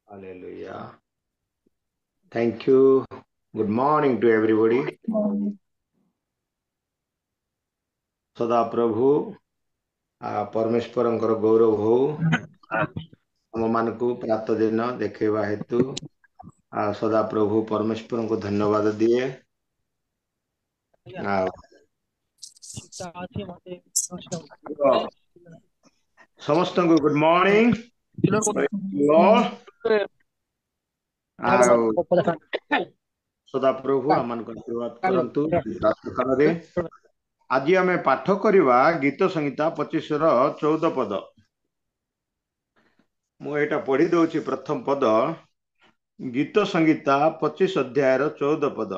Hallelujah. Thank you. Good morning to everybody. सदा प्रभु परमेश्वर गौरव हो हम मान को प्रात दिन देखा हेतु सदा प्रभु परमेश्वर को धन्यवाद दिए समस्त को गुड मॉर्निंग सदा प्रभु आम आशीर्वाद करंतु आज आम पाठ करवा गीत संहिता 25 पद मुझे पढ़ी दौची प्रथम पद गीत संहिता 25 अध्याय 14 पद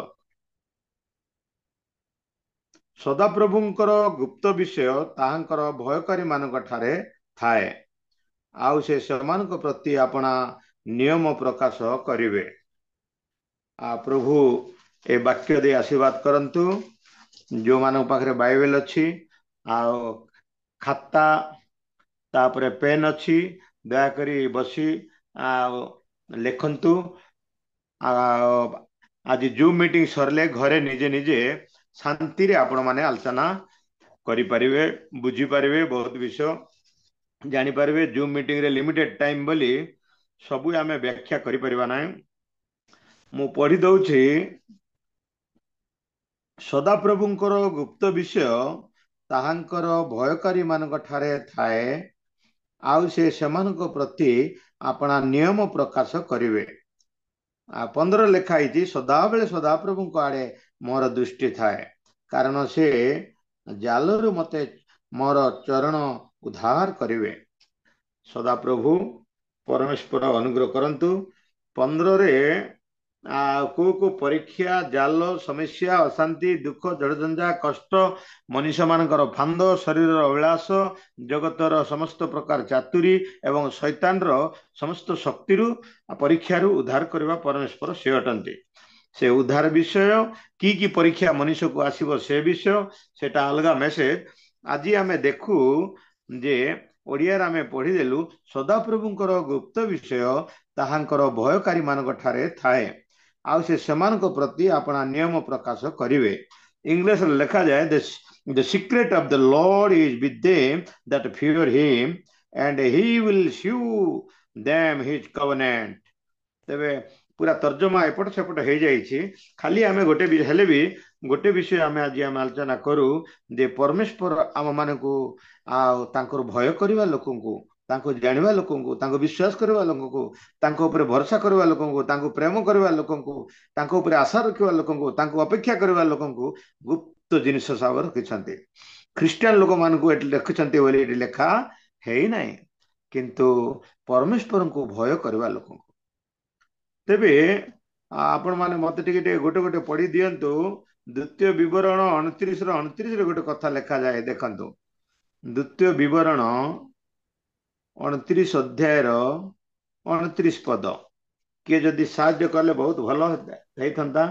सदाप्रभुंकर गुप्त विषय ताहांकर भयकारी मानक ठारे थाए आउ से सेमानक प्रति अपना नियम प्रकाश करिवे। प्रभु ए वाक्य दे आशीर्वाद करंतु जो मानक पाखरे बाइबल अच्छी खाता तापरे पेन अच्छी दया करी बसी लिखंतु आज जूम मीटिंग सरले घरे निजे निजे शांति रे आपण माने आलोचना करि परिवे बुझी परिवे बहुत विषय जानी परिवे। जूम मीटिंग रे लिमिटेड टाइम बोली सबु आमे व्याख्या करि परिबा नै। मु पढ़ी दउछि सदा प्रभुंकर गुप्त विषय ताहांकर भयकारी मानक ठारे थाए आउ से सेमानक प्रति अपना नियम प्रकाश करिवे। 15 लिखाई सदा बेले सदा प्रभु आड़े मोर दृष्टि थाए कारण से जालरू मते मोर चरण उद्धार करिवे। सदा प्रभु परमेश्वर अनुग्रह करंतु। 15 रे को परीक्षा जाल समस्या अशांति दुख जड़जंजा कष्ट मनुष्य मानकर फांद शरीर अभिलाष जगतर समस्त प्रकार चातुरी एवं शैतान समस्त शक्ति परीक्षा उद्धार करवा परमेश्वर से अटंती। से उद्धार विषय की परीक्षा मनुष्य को आसीबो से विषय सेटा अलगा मेसेज। आज आमे देखू जे ओडिया आमे पढ़ी देलु सदा प्रभुंकर गुप्त विषय ताहांकर भयकारी मानक ठारे थाए आउ से सेमानक प्रति अपना नियम प्रकाश करिवे। इंग्लिश लिखा जाए the secret of the Lord is with them that fear him and he will shoe them his covenant. तबे पूरा तर्जमा एपट सेपट हो जाइए खाली आमे गोटे विषय आमे आज आमे आलोचना करू जे परमेश्वर आम मान को भय करवा लोक तांको जानिबा लोकंकु तांको विश्वास करवा लोकंकु तांको ऊपर भरोसा करवा लोकंकु तांको प्रेम करवा लोकंकु तांको ऊपर आशा रखिबा लोकंकु तांको अपेक्षा करवा लोकंकु गुप्त जिनिस सब रखिछन्ते। ख्रिस्टियन लोक मानकु एट रखिछन्ते बोली एट लेखा हेई नाही किंतु परमेश्वर को भय करवा लोकंकु। तेबे आपण माने मते टिके गोटे गोटे पढ़ी दियंतु द्वितीय विवरण 29 रे गोटे कथा लिखा जाए देखंतु। द्वितीय विवरण 29 अध्याय 29 पद किए जदि साहाय्य कले बहुत भल होता।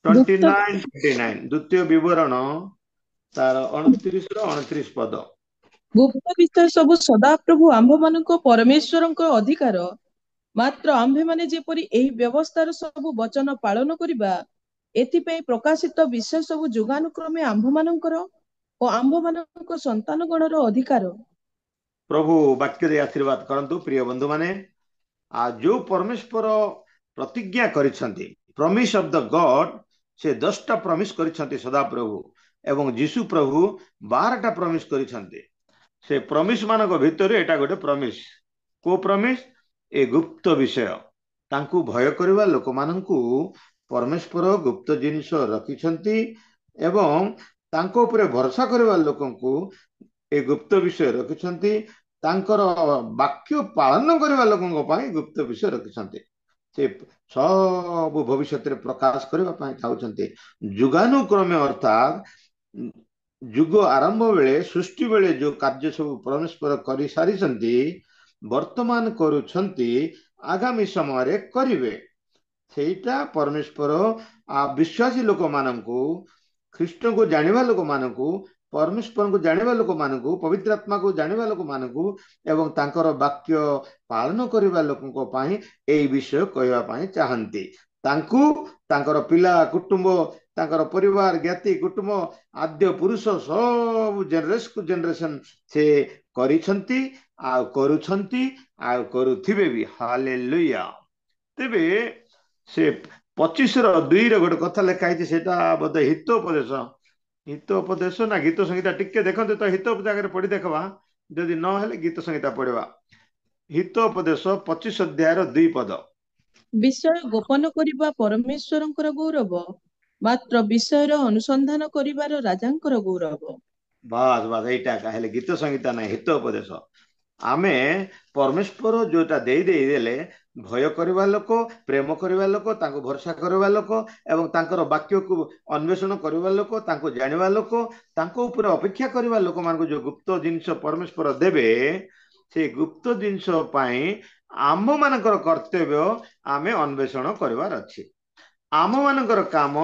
29 द्वितीय विवरण तार 29 29 पद गुप्त विषय सब सदा प्रभु आंभ मानक परमेश्वर अधिकार मात्र आंभे माने जेपरी एही व्यवस्थार सब वचन पालन करिबा एथिपई प्रकाशित विषय सब जुगानुक्रमे आंभ मानकर और आंभ मानक संतान गणर अधिकार। प्रभु वाक्य दे आशीर्वाद करंतु। प्रिय बंधु माने जो परमेश्वर प्रतिज्ञा करिसंती प्रॉमिस ऑफ द गॉड से 10टा प्रॉमिस करिसंती सदा प्रभु एवं यीशु प्रभु 12टा प्रॉमिस करिसंती। से प्रॉमिस मानक भितर एटा गोटे प्रॉमिस को प्रॉमिस ए गुप्त विषय तांकु भय करवा लोक मानकु परमेश्वर गुप्त जिनिस रखिसंती एवं तांको ऊपर भरोसा करवा लोकंकु ए गुप्त विषय रखिसंती तांकर वाक्य पालन करवा लोकंक पई गुप्त विषय रखिसंती। से सब भविष्य रे प्रकाश करबा पई चाहउछंती। जुगानुक्रमे अर्थात युग आरंभ बेले सृष्टि बेले जो कार्य सब परमेश्वर करि सारिसंती वर्तमान करुछंती आगामी समय रे करिवे। सेटा परमेश्वर विश्वासी लोक मानकु ख्रीष्ट को जानिबा लोक मानकु परमेश्वर को जानिबा लोक मानकु पवित्र आत्मा को जानिबा लोक मानकु एवं तांकर वाक्य पालन करिबा लोकनको पाई एई विषय कहवा पाई चाहंती तांकु तांकर पिला कुटुंब तांकर परिवार ज्ञाति कुटुंब आद्य पुरुष सब जेनरेशन से करिसंती आ करूछंती आ करूथिबे भी हालेलुया। तेबे से 25:2 रे गोटे कथा लिखाई सेटा बोधे हितोपदेश ना गीत संहिता टिके देखते तो हित जगह पढ़ी देखवा जदि न हेले गीत संहिता पढ़वा हितोपदेश 25 अध्याय 2 पद विषय गोपन करिबा परमेश्वरंकर गौरव मात्र विषयर अनुसंधान करिबार राजांकर गौरव। बास बास एटा हेले गीत संहिता ना हितोपदेश आमे परमेश्वर जोटा दे देले भय करवा लोक प्रेम करवा लोक तांको भरोसा करवा लोक एवं तांकर वाक्य को अन्वेषण करवा लोक तांको जानिबा लोक तांको ऊपर अपेक्षा करवा लोक मान जो गुप्त जिनिस परमेश्वर देबे से गुप्त जिनिस पाई आम मानकर कर्तव्य आमे अन्वेषण करवार अछि आम मानकर काम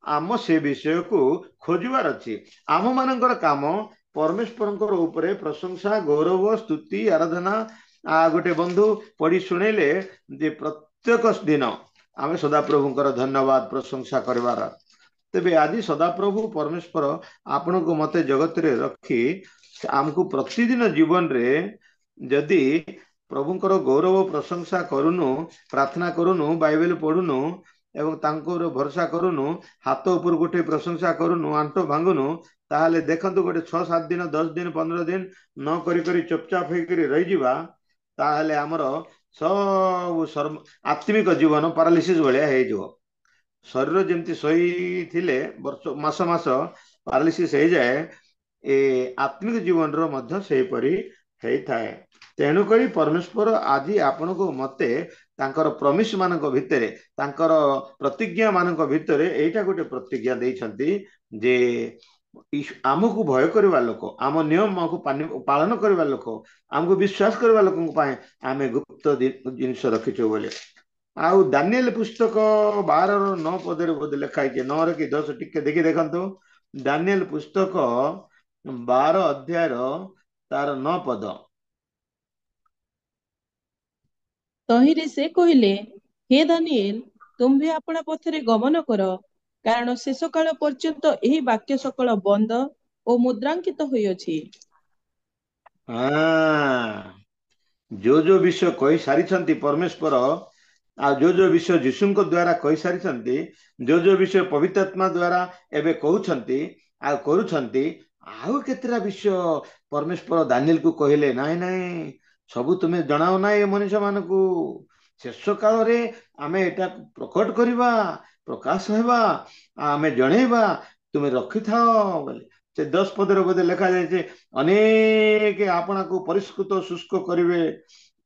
आम से विषय को खोजवार अछि आम मानकर काम परमेश्वर ऊपर प्रशंसा गौरव स्तुति आराधना गोटे बंधु पढ़ी शुणेले जे प्रत्येक दिन आम सदाप्रभुंकर धन्यवाद प्रशंसा करवार तेबे आज सदाप्रभु परमेश्वर आपण को मते जगत रे रखी आमको प्रतिदिन जीवन रे जदि प्रभुंकर गौरव प्रशंसा करूनु प्रार्थना करूनु बाइबल पढ़ुनु एवं तांकर भरोसा करूनु हाथ ऊपर गोटे प्रशंसा करूनु आंटो भांगुनु ताहले देखंतु गोटे 6-7 दिन 10 दिन 15 दिन न करी करी चुपचाप होकर रही जावा ताहले हमर सब आत्मिक जीवन पारालिसिस भलिया हे जो शरीर जमती सही थिले वर्ष मास मास पारालिसिस हे जाए ए आत्मिक जीवन रो मध्य सेही परी हे थाए तेणु करी परमेश्वर आज आपण को मते तांकर प्रमिस मानक भितरे तांकर प्रतिज्ञा मानक भितरे एटा गोटे प्रतिज्ञा देइछंती जे आमको भय करवा लोक आम नियम को पालन करवा लोक आमको विश्वास करवा लोक आम गुप्त जिनिस रखीचु बोले आउ दानिएल पुस्तक 12-9 पदरे बोध लिखाई 9 कि 10 टिके देखी देखंतु दानिएल पुस्तक 12 अध्याय तार 9 पद तहिरे से कहिले हे दानिएल तुम्भे अपना पथरे गमन कर कारण शेष काल पर्यंत एही वाक्य सकल बंद ओ मुद्रांकित होइअछि। जो विषय कही सारी परमेश्वर आ जो विषय जीशु द्वारा कही सारी जो विषय पवित्र आत्मा द्वारा एबे कहउछंती आ करूछंती आउ केतरा विषय परमेश्वर दानिएल को कहले नाई नाई सबु तुम्हें जनाओ ना ये मनुष्य मान को शेष काल रे आमे एटा प्रकट करिबा प्रकाश हेबा आमे जणेबा तुम्हें रखी थाओ बोले से 10 पदर बोधे लिखा जाए अनेक आपना को परिष्कृत शुष्क करिवे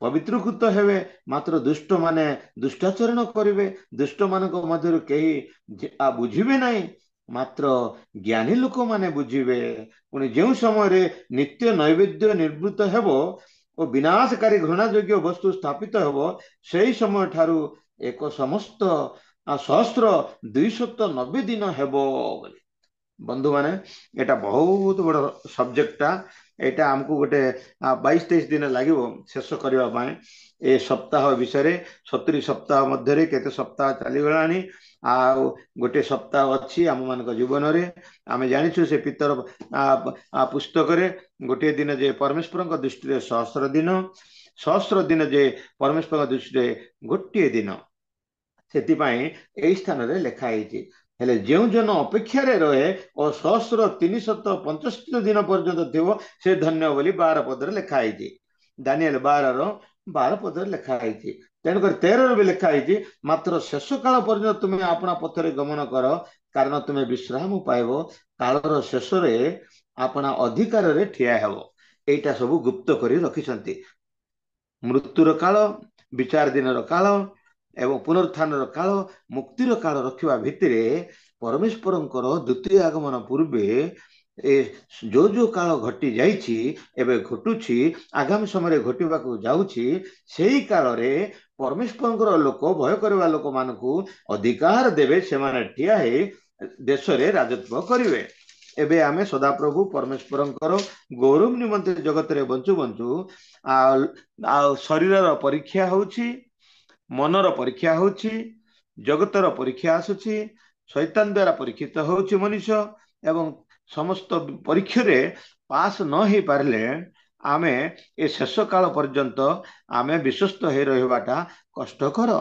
पवित्रकृत हेबे मात्र दुष्ट माने दुष्टाचरण करिवे दुष्ट मानक मध्यरु केही बुझिबे नाही मात्र ज्ञानी लोक माने बुझिबे पुणी जो समय नित्य नैवेद्य निर्वृत हेबो और विनाशकारी घृणायोग्य वस्तु स्थापित हेबो सेही समय ठारू एक समस्त 1,290 दिन हेबो बोले बंधु माने एटा बहुत बड़ सब्जेक्टा एटा हमको गोटे 22-23 दिन लगे शेष करने ए सप्ताह विषय 70 सप्ताह मध्य केते सप्ताह चलीगलानी आ गोटे सप्ताह अच्छी आम मान जीवन रे आम जानी से पितर पुस्तक रे गोटे दिन जे परमेश्वर दृष्टि सहस्र दिन जे परमेश्वर दृष्टि गोटे दिन से स्थान रे लिखाई हेले जो जन अपेक्षा रहे और 1,365 दिन पर्यंत थी से धन्य बोली 12 पदर लिखाई दानिएल 12 पदर लिखाई तेणुक 13 भी लिखाई मात्र शेष काल पर्यंत तुम्हें अपना पथरे गमन कर कारण तुम्हें विश्राम पाइब कालर शेष अपना अधिकार रे ठिया हेब एटा सब गुप्त करी रखिसंती मृत्युर काल विचार दिन काल एवं पुनरुत्थान काल मुक्तिर काल रखा भितर परमेश्वर द्वितीय आगमन पूर्वे जो काल घटी जाइछि एबे घटुछि आगामी समय घटवा जाउछि सेही काल रे परमेश्वर लोक भय करवा लोक मानकु अधिकार देवे से माने ठिया हे देश रे राजत्व करिवे एबे आमे सदाप्रभु परमेश्वरंकर गौरव निमंते जगत रे बंचु बंचु आ शरीर परीक्षा होउछि, मनर परीक्षा होउछि, जगतर परीक्षा आसुछि, शैतान द्वारा परीक्षित होउछि मनुष्य एवं समस्त परीक्षा रे पास न हो पारे आमे ए शेष काल पर्यंत आमे विश्वस्त हो रहिबाटा कष्टकर।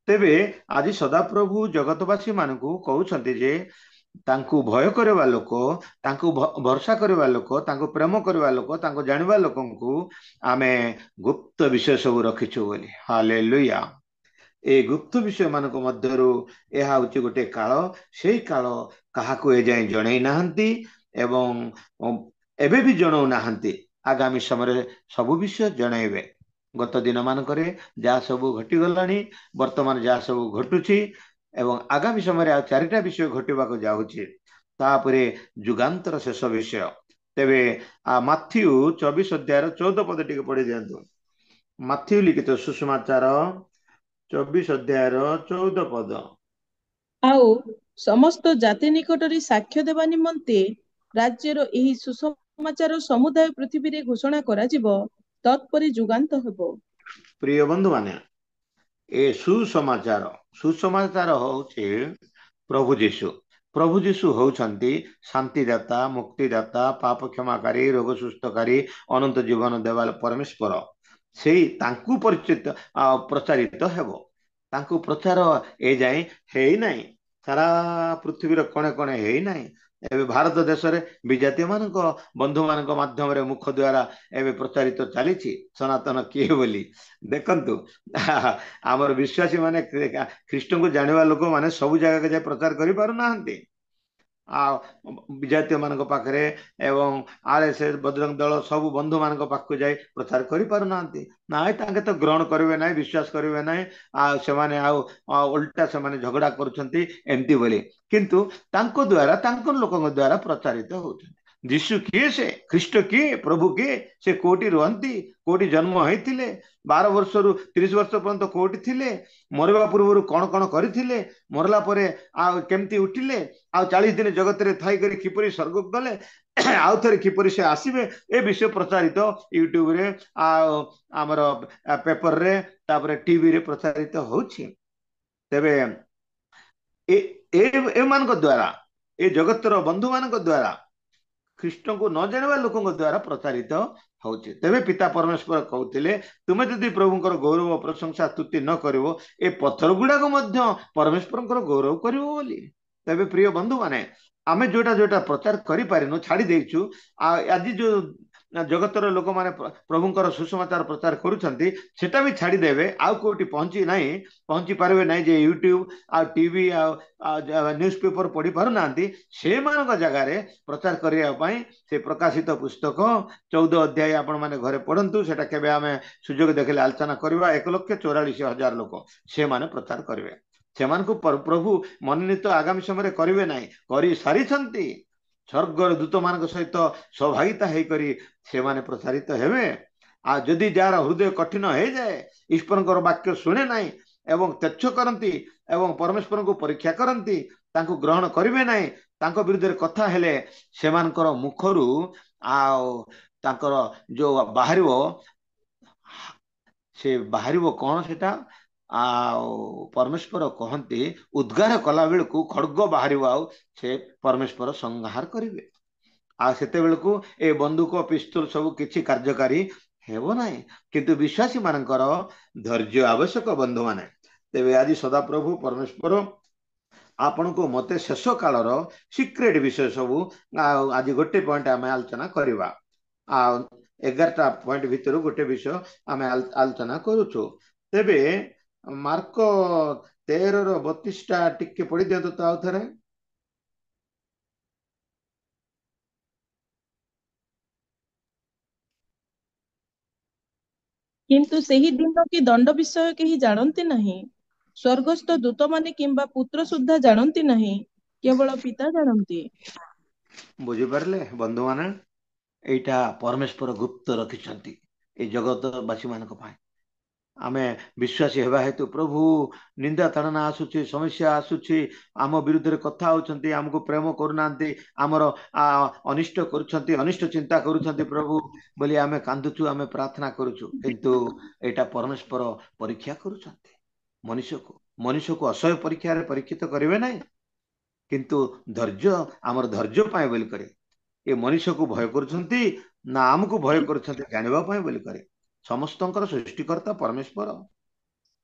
तेबे आज सदाप्रभु जगतवासी मानकु कहउछन्ति जे तांकु भय करवा लोक, तांकु भरोसा करवा लोक, तांकु प्रेम करवा लोक, तांकु जानिबा लोकंकु आमे गुप्त विषय सब रखिछु बोली। हालेलुया। ए गुप्त विषय मानक मध्यरु एहा होछि गोटे काल, सेही काल काहाकु ए जाय जणै नाहंती एवं एबे भी जणौ नाहंती। आगामी समय सबु विषय जणैबे। गत दिन मानकरे जा सबु घटी गलानी, वर्तमान जा सबु घटुछि एवं आगामी समय आ चारिटा विषय घटिबाको जाउछि। तापरे जुगांतर शेष विषय। तेबे माथ्यू 24 अध्याय 14 पद टिके पढ़ि दियंतु। माथ्यू लिखित सुसमाचार 24 अध्याय 14 पद। आउ समस्त जाति निकटरे साक्ष्य देवा निमंते राज्यर एही सुसमाचार समुदाय पृथ्वी रे घोषणा कराजिब, तत्परे जुगांत हेबो। प्रिय बंधु माने ए सुसमाचार, सुसमाचार होउछि प्रभु जीशु। प्रभु जीशु होउछन्ति शांतिदाता, मुक्तिदाता, पाप क्षमाकारी, रोग सुस्थकारी, अनंत जीवन देवा परमेश्वर। सेही तांकु परिचित प्रचारित हेबो। तांकु प्रचार ए जाय हेई नाही, सारा पृथ्वीर कणे कणे हेई नाही। एबे भारत देश रे विजातीय मानक बंधु मानक माध्यम रे मुख द्वारा एबे प्रचारित चलीछि सनातन किए बोली। देखंतु आमर विश्वासी माने ख्रीष्ट को जानिबा लोक माने सब जगह के जाय प्रचार करि पारु नाहंती। आ विजातीय मानक पाखरे एवं आरएसएस बजरंग दल सब बंधु मानक पाखु जाय प्रचार करि पारु नाहंती। नाय तांके तो ग्रहण करिवे नाय, विश्वास करिवे नाय। आ सेमाने आ उल्टा सेमाने झगड़ा करूछंती एमती बोली। किंतु तांको द्वारा तांको लोकଙ୍କ द्वारा प्रचारित होउछंती। जीशु किए से, ख्रीष्ट किए, प्रभु किए, से कोटि रहंती, कोटि जन्म होइथिले, 12 वर्ष रु 30 वर्ष पर्यंत कोटि थिले, मरवा पूर्व कौन कौन करथिले, मरला परे आ केमती उठिले, आ 40 दिन जगत रे थाई करी किपरि स्वर्ग गले, आउ थरे किपरि से आसीबे, ए विषय प्रचारित यूट्यूब रे आ हमर पेपर रे तापरे टीवी रे प्रचारित होछि। तेबे ए ए मान द्वारा, ए जगतर बंधु मान द्वारा, ख्रीष्ट को न जानिबा लोकଙ୍କ द्वारा प्रचारित होछि। तेबे पिता परमेश्वर कहउथिले, तुमे यदि प्रभुଙ୍କର गौरव प्रशंसा स्तुति न करिवो, ए पत्थर गुडाको मध्य परमेश्वरଙ୍କର गौरव करिवो बोली। तेबे प्रिय बंधु माने आमे जोटा जोटा प्रचार करि पारिनु छाड़ी देइछु। आज जो जगतर लोक माने प्रभुଙ୍କର सुसमाचार प्रचार करूछंती सेटा भी छाड़ी देबे, आउ कोटी पहुंची नाही, पहुंची पारबे नाही जे यूट्यूब आ टीवी आ न्यूज पेपर पढ़ी पारु नांती। से मानक जगह रे प्रचार करिया पई से प्रकाशित पुस्तक 14 अध्याय आपण माने घरे पढ़ंतु। सेटा केबे आमे सुजोग देखले आलोचना करबा। 1,44,000 लोक से माने प्रचार करिवे। सेमानकु प्रभु मनोनीत आगामी समय करिवे नाही, करि सारिछंती। स्वर्गर दूत मान सहित सहभागिता होकर से माने प्रचारित हेबे। आ जदि जार हृदय कठिन हो जाए, ईश्वर वाक्य शुणे ना एवं तेज करती एवं परमेश्वर को परीक्षा करती, तांको ग्रहण करिवे नाही, तांको विरुद्ध कथा हेले सेमानकर मुखरू तांकर जो बाहरिवो से बाहरिवो कौन सेटा परमेश्वर कहते उद्गार कला बेलू खड्ग बाहर से परमेश्वर संहार करेंगे। आते बेलू ए बंदूक पिस्तूल सब किसी कार्यकारी हेब ना, किंतु विश्वासी मानकर धैर्य आवश्यक बंधु माने। तेबे आज सदाप्रभु परमेश्वर आपण को मते शेष कालर सिक्रेट विषय सब आज गोटे पॉइंट आम आलोचना करवा। 11टा पॉइंट भितर गोटे विषय आम आलोचना करुचु। तेबे मार्क 13:32 टिके पढ़ी दियंतु तो आउ थरे। किंतु सही दिन की दंड विषय केही जानती नहीं, स्वर्गस्थ दूत माने किंबा पुत्र सुद्धा जानती नहीं, केवल पिता जानती। बुझी पारले बंधु माने, एटा परमेश्वर गुप्त रखिछंती ए जगतवासी मानक पाए। आमे विश्वासी हेबा हेतु प्रभु निंदा ताड़ना आसुची समस्या आसुची आम विरुद्ध कथा होचंती हमको प्रेम करूनांती आमर अनिष्ट करूछंती अनिष्ट चिंता करूछंती प्रभु बोली आमे कांदुचु आमे प्रार्थना करूछु किंतु एटा परमेश्वर परीक्षा करूछंती मनुष्य को असह्य परीक्षा रे परीक्षित करिवे नाही किंतु धैर्य आमर धैर्य पाए बोली करे ये मनुष्य को भय करूछंती ना हमको भय करूछंती जानिबा पाए बोली करे समस्तंकर सृष्टिकर्ता परमेश्वर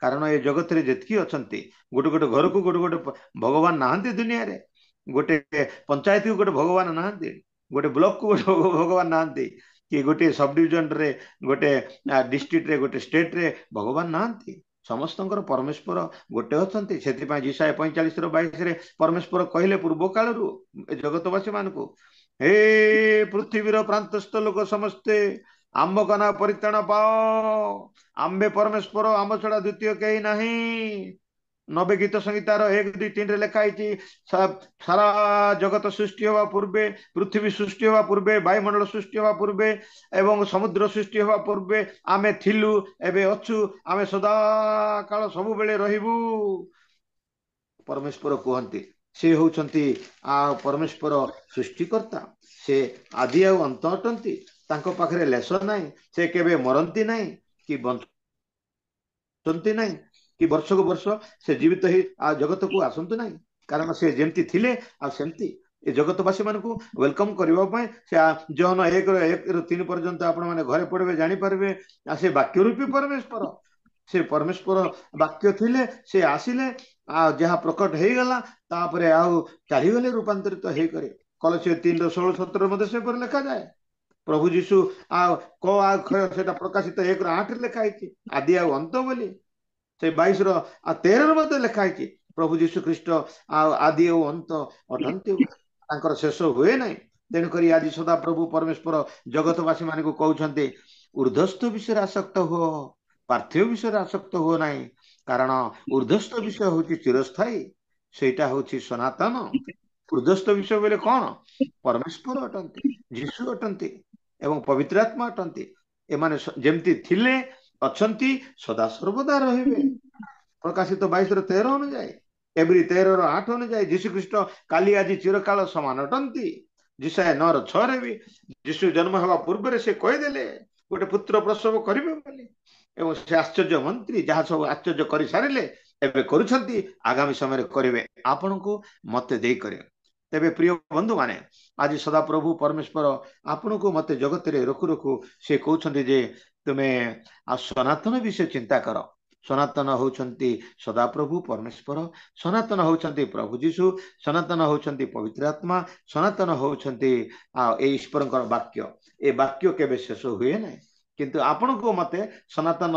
कारण ये जगत रे जेतकी अछंती गोटे गोटे घर को गोटे गोटे भगवान नहांती दुनिया रे गोटे पंचायत को गोटे भगवान नहांती गोटे ब्लॉक को गोटे भगवान नहांती कि गोटे सब डिविजन रे गोटे डिस्ट्रिक्ट रे गोटे स्टेट रे भगवान नहांती समस्तंकर परमेश्वर गोटे अछंती सेति जिसाय 45:22 रे परमेश्वर कहले पूर्व काल रु जगतवासी मान को हे पृथ्वीर प्रांतस्थ लोक समस्ते आम्ब कना परित्राण पाओ आम्बे परमेश्वर आम छड़ा द्वितीय कहीं नहीं 90 गीत संगीतार 1, 2, 3 रे लिखाई सारा जगत सृष्टि हवा पूर्वे पृथ्वी सृष्टि हवा पूर्वे वायुमंडल सृष्टि हवा पूर्वे एवं समुद्र सृष्टि हवा पूर्वे आमे थिलु एबे अछु आमे सदा काल सब बेले रहिबू परमेश्वर कहते से होचंती परमेश्वर सृष्टिकर्ता से आदि आ अंत अटंती तांको पाखरे लेस नाही से केबे मरंती नाही कि बंचंती नाही कि वर्ष को वर्ष से जीवित ही जगत को आसंतु नाही कारण से जेमती थिले आ सेमती ए जगतवासी मान को वेलकम करबा पय से जन 1-3 पर्यंत आपण माने घरे पड़बे जानि परबे से वाक्य रूपी परमेश्वर से परमेश्वर वाक्य थिले से आसिले जहाँ प्रकट हो गला तापरे आउ चालीगले रूपांतरित हो करे कलसी 3:16-17 मध्य से पर लिखा जाए प्रभु जीशु से प्रकाशित 1:8 लिखा है आदि आ अंत बोली से 22:13 मध्य लिखा है प्रभु जीशु ख्रीस्ट आदि और अंत अटंती तांकर शेष हुए ना तेणुक आज सदा प्रभु परमेश्वर जगतवासी मान को कहते ऊर्ध्वस्थ विषय आसक्त हो पार्थिव विषय आसक्त हो ना कारण ऊर्ध्वस्थ विषय हूँ चिरस्थायी सेटा हूँ सनातन ऊर्ध्वस्थ विषय बोले कौन परमेश्वर अटंती जीशु अटंती एवं पवित्र आत्मा अटंती एमाने जेमती थिले अछंती सदा सर्वदा रहिबे प्रकाशित 22:13 अनुଯାୟୀ एवरी 13:8 अनुଯାୟୀ जीशु ख्रीस्ट काली आज चिरकाल समान अटंती जिसाय 9:6 भी जीशु जन्म हवा पूर्व से कहीदेले गोटे पुत्र प्रसव करिवे बोली एवं से आश्चर्य मंत्री जहाँ सब आश्चर्य कर सारे एवं करुछंती आगामी समय करेंगे आपण को मत दे करे तेबे प्रिय बंधु माने आज सदा प्रभु परमेश्वर आपण को मत जगत रे रखु रखु से कहउछंती जे तुमे सनातन विषय चिंता कर सनातन होउछंती सदा प्रभु परमेश्वर सनातन होउछंती प्रभु जीशु सनातन होउछंती पवित्र आत्मा सनातन होउछंती ए ईश्वरंकर वाक्य ए वाक्य केबे शेष हुए ना किंतु आपण को मते सनातन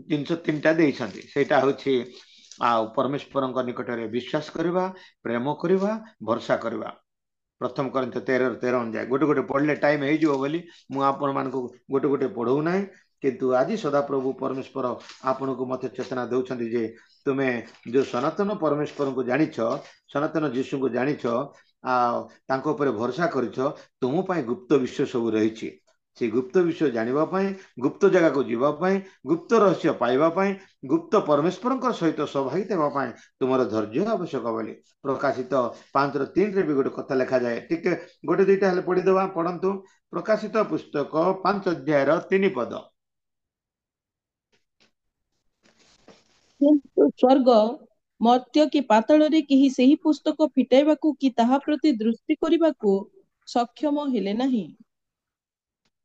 जिनस 3टा देइछंती सेटा होछि परमेश्वर निकट में विश्वास करवा प्रेम करवा भरोसा करवा प्रथम कोरिन्थ 13:13 जाए गोटे गोटे पढ़ले टाइम हो बोली मु आपण मान को गोटे गोटे पढ़ौ ना किंतु आज सदा प्रभु परमेश्वर आपण को मते चेतना दउछंती जे तुमे जो सनातन परमेश्वर को जानिछ सनातन जीशु को जानिछ तांको ऊपर भरोसा करिछ तुम पई गुप्त विषय सब रहिछि से गुप्त विषय जानापी गुप्त जगह को जीवाई गुप्त रहस्य पाइबापी गुप्त परमेश्वर सहित सहभागित होगापी तुम धैर्य आवश्यक बोली प्रकाशित 5:3 रे भी गोटे कथा लिखा जाए टिके गोटे दुईटा हेल्ले पढ़ीदेवा पढ़ंतु प्रकाशित पुस्तक 5:3 पद स्वर्ग मर्त्य कि पाताल रे केही सेही पुस्तक फिटाइबाकू कि ताहा प्रति दृष्टि करिबाकू सक्षम हेले नाही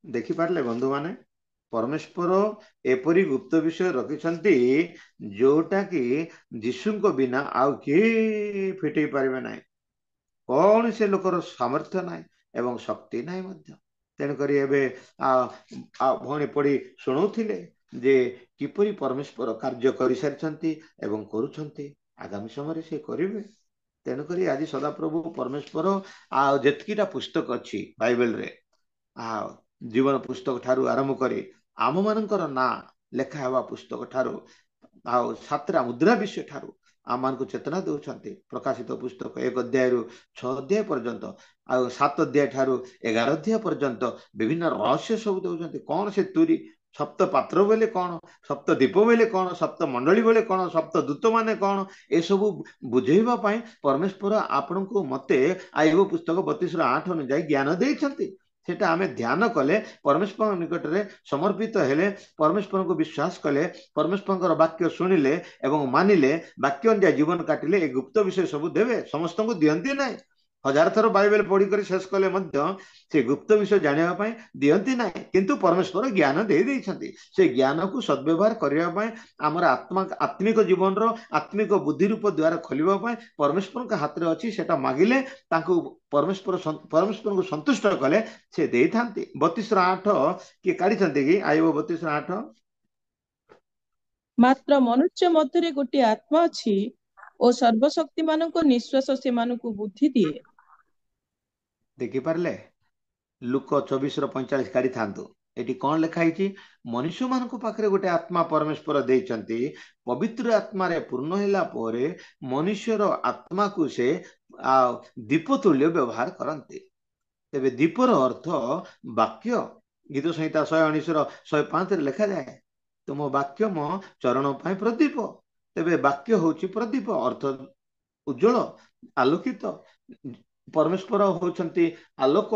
देखि पारले बंधु माने परमेश्वर एपरी गुप्त विषय रखिछंती जोटा कि जीशु को बिना आउ के फिटई पारिबे नाही कौन से लोकर सामर्थ्य नाही एवं शक्ति नाही मध्य तेन करी एबे भणी पड़ी सुनौथिले जे किपरि परमेश्वर कार्य करि सारिछंती एवं करूछंती आगामी समय से करिवे तेन करी आज सदा प्रभु परमेश्वर जेतकीटा पुस्तक अछि बाइबल रे जीवन पुस्तक ठारू आरंभ करी आम मानकर ना लेखा हवा पुस्तक ठारू 7टा मुद्रा विषय ठारू आम मान को चेतना दौरान प्रकाशित पुस्तक 1 अध्याय 6 अध्याय पर्यंत 7 अध्याय ठारू 11 अध्याय पर्यंत विभिन्न रहस्य सब दौरान कौन से तुरी सप्त पात्र बोले कौन, सप्त दीप बोले कौन, सप्त मंडली बोले कौन, सप्त दूत माने कौन, ए सब बुझेबा पई परमेश्वर आपण को मते आईब पुस्तक 32:8 अनुसार ज्ञान देइछंती। सेटा आमे ध्यान कले, परमेश्वर निकट रे समर्पित हेले, परमेश्वर को विश्वास कले, परमेश्वर वाक्य सुनिले एवं मानिले, वाक्य अनुसार जीवन काटिले, ए गुप्त विषय सब देवे, समस्त को दियंती नाही। हजार थर बाइबल पढ़ी कर शेष कले से गुप्त विषय जाना दियंती ना, किंतु परमेश्वर ज्ञान दे देइछंती। से ज्ञान को सद्व्यवहार करने आमर आत्मा आत्मिक जीवन रो आत्मिक बुद्धि रूप द्वारा खोलने परमेश्वर के हाथ में अच्छी सेटा मागिले परमेश्वर को संतुष्ट कले से दे था। 32:8 किए काढ़ी कि आईब 32:8 मात्र मनुष्य मध्य गोटे आत्मा अछि और सर्वशक्ति मानक निश्वास से मानक बुद्धि दिए। देखि पारले लुक 24:45 काढ़ी थांतु। एटी कौन लिखाई? मनुष्य मान पाखे गोटे आत्मा परमेश्वर देइछंती, पवित्र आत्मा रे पूर्ण होला पोरे मनुष्यर आत्मा को से दीप तुल्य व्यवहार करते। तेबे दीपर अर्थ वाक्य। गीत संहिता 119:105 लिखा जाए, तुम वाक्य मो चरण पाई प्रदीप। तेबे वाक्य होची प्रदीप, अर्थ उज्जवल आलोकित। परमेश्वर होचंती आलोक,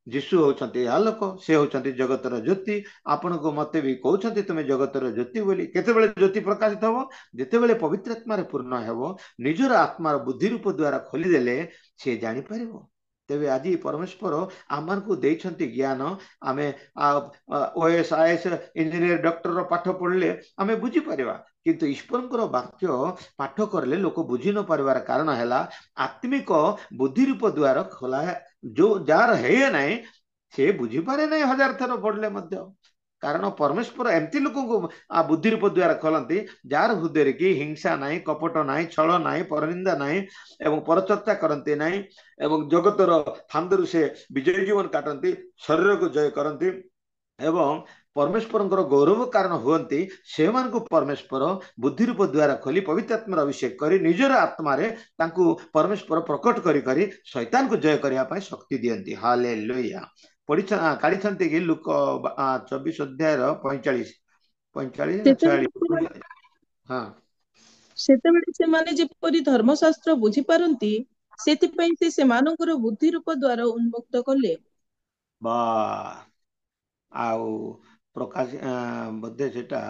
जीशु होचंती आलोक, से होचंती जगतर ज्योति। आपण को मते भी कहउछंती तुमे जगतर ज्योति बोली। केतेबेले ज्योति प्रकाशित हबो? जेतेबेले पवित्र आत्मा रे पूर्ण हेबो, निजर आत्मार बुद्धि रूप द्वारा खोली देले से जानि परिबो। तेबे आज परमेश्वर आम को देइछंती ज्ञान। आमे ओएस आईएएस इंजीनियर डॉक्टर पाठ पढ़ले आमे बुझी परिबा, किंतु ईश्वर वाक्य पाठ करले लोक बुझी न पारिबार कारण है आत्मिक बुद्धि रूप द्वारा खोला जो जार है ना से बुझी पारे ना हजार थर पढ़ले मध्य। कारण परमेश्वर एमती लोक को बुद्धि रूप द्वारा खोलती जार हृदय की हिंसा नाई, कपट नाई, छल नाई, परनिंदा नाई एवं परचर्चा करते नाई एवं जगतर फांदरू से विजय जीवन काटती, शरीर को जय करती एवं परमेश्वर गौरव कारण हुंती। से परमेश्वर बुद्धि रूप द्वारा खोली पवित्र आत्मार अभिषेक करी निजर आत्मा रे तांकु परमेश्वर प्रकट करी करी शैतान को जय करने शक्ति दियंती। हालेलुया। पढ़ी काढ़ी कि लुक 24:45 हाँ सेतेबेले सेमाने जेपरि धर्मशास्त्र बुझी पारंती सेतिपई से सेमानकर बुद्धि रूप द्वारा उन्मुक्त कले। बा आउ प्रकाश बोधे सेटा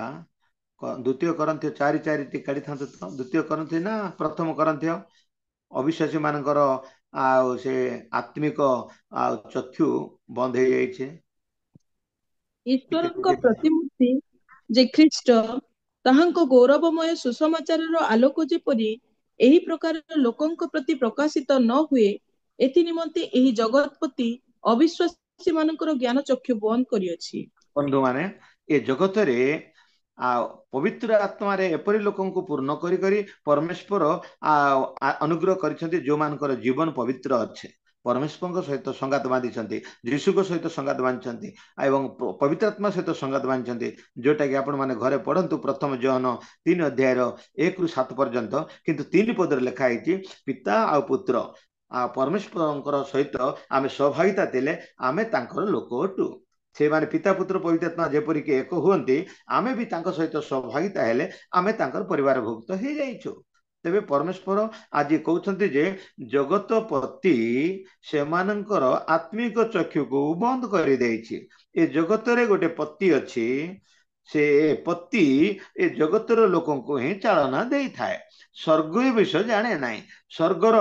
द्वितीय करंथी 4:4 काढ़ी था। द्वितीय करंथी ना प्रथम करंथी? अविश्वासी मानकर आउ से आत्मिक चक्षु बंद हो जाइछे। ईश्वरଙ୍କ प्रतिमूर्ति जे ख्रीष्ट ताहांको गौरवमय सुसमाचारर आलोक जेपरि एही प्रकार लोकंक प्रति प्रकाशित न हुए एथि निमंते एही जगतपति अविश्वासी मानकर ज्ञान चक्षु बंद करियछि। बंधु माने ए जगत रे पवित्र आत्मा रे एपरि लोकन को पूर्ण करी करी परमेश्वर अनुग्रह करिसेंती जो मानकर जीवन पवित्र अच्छे। परमेश्वर सहित संगात बांधी, जीशु सहित संगात बांधी एवं पवित्र आत्मा सहित संगात बांधी, जोटा कि आपण माने घरे पढ़ंतु प्रथम जॉन 3:1-7 पर्यंत। किंतु 3 पदर लिखाई पिता आ पुत्र परमेश्वर सहित आमे सहभागिता देले आमे तांकर लोक अटू। से माने पिता पुत्र पवित्र आत्मा जेपरिक एक हुंती आमे भी तांकर सहित सहभागिता हेले आमे तांकर परिवार भुक्त हो जाइछु। तेबे परमेश्वर आज कहते जे जगतपति से मानकर आत्मिक चक्षु को बंद कर देइछि। ए जगत रे गोटे पति अच्छी, से पति ए जगतर लोकों को ही चालना दे थाए। स्वर्ग विषय जाने ना, स्वर्गर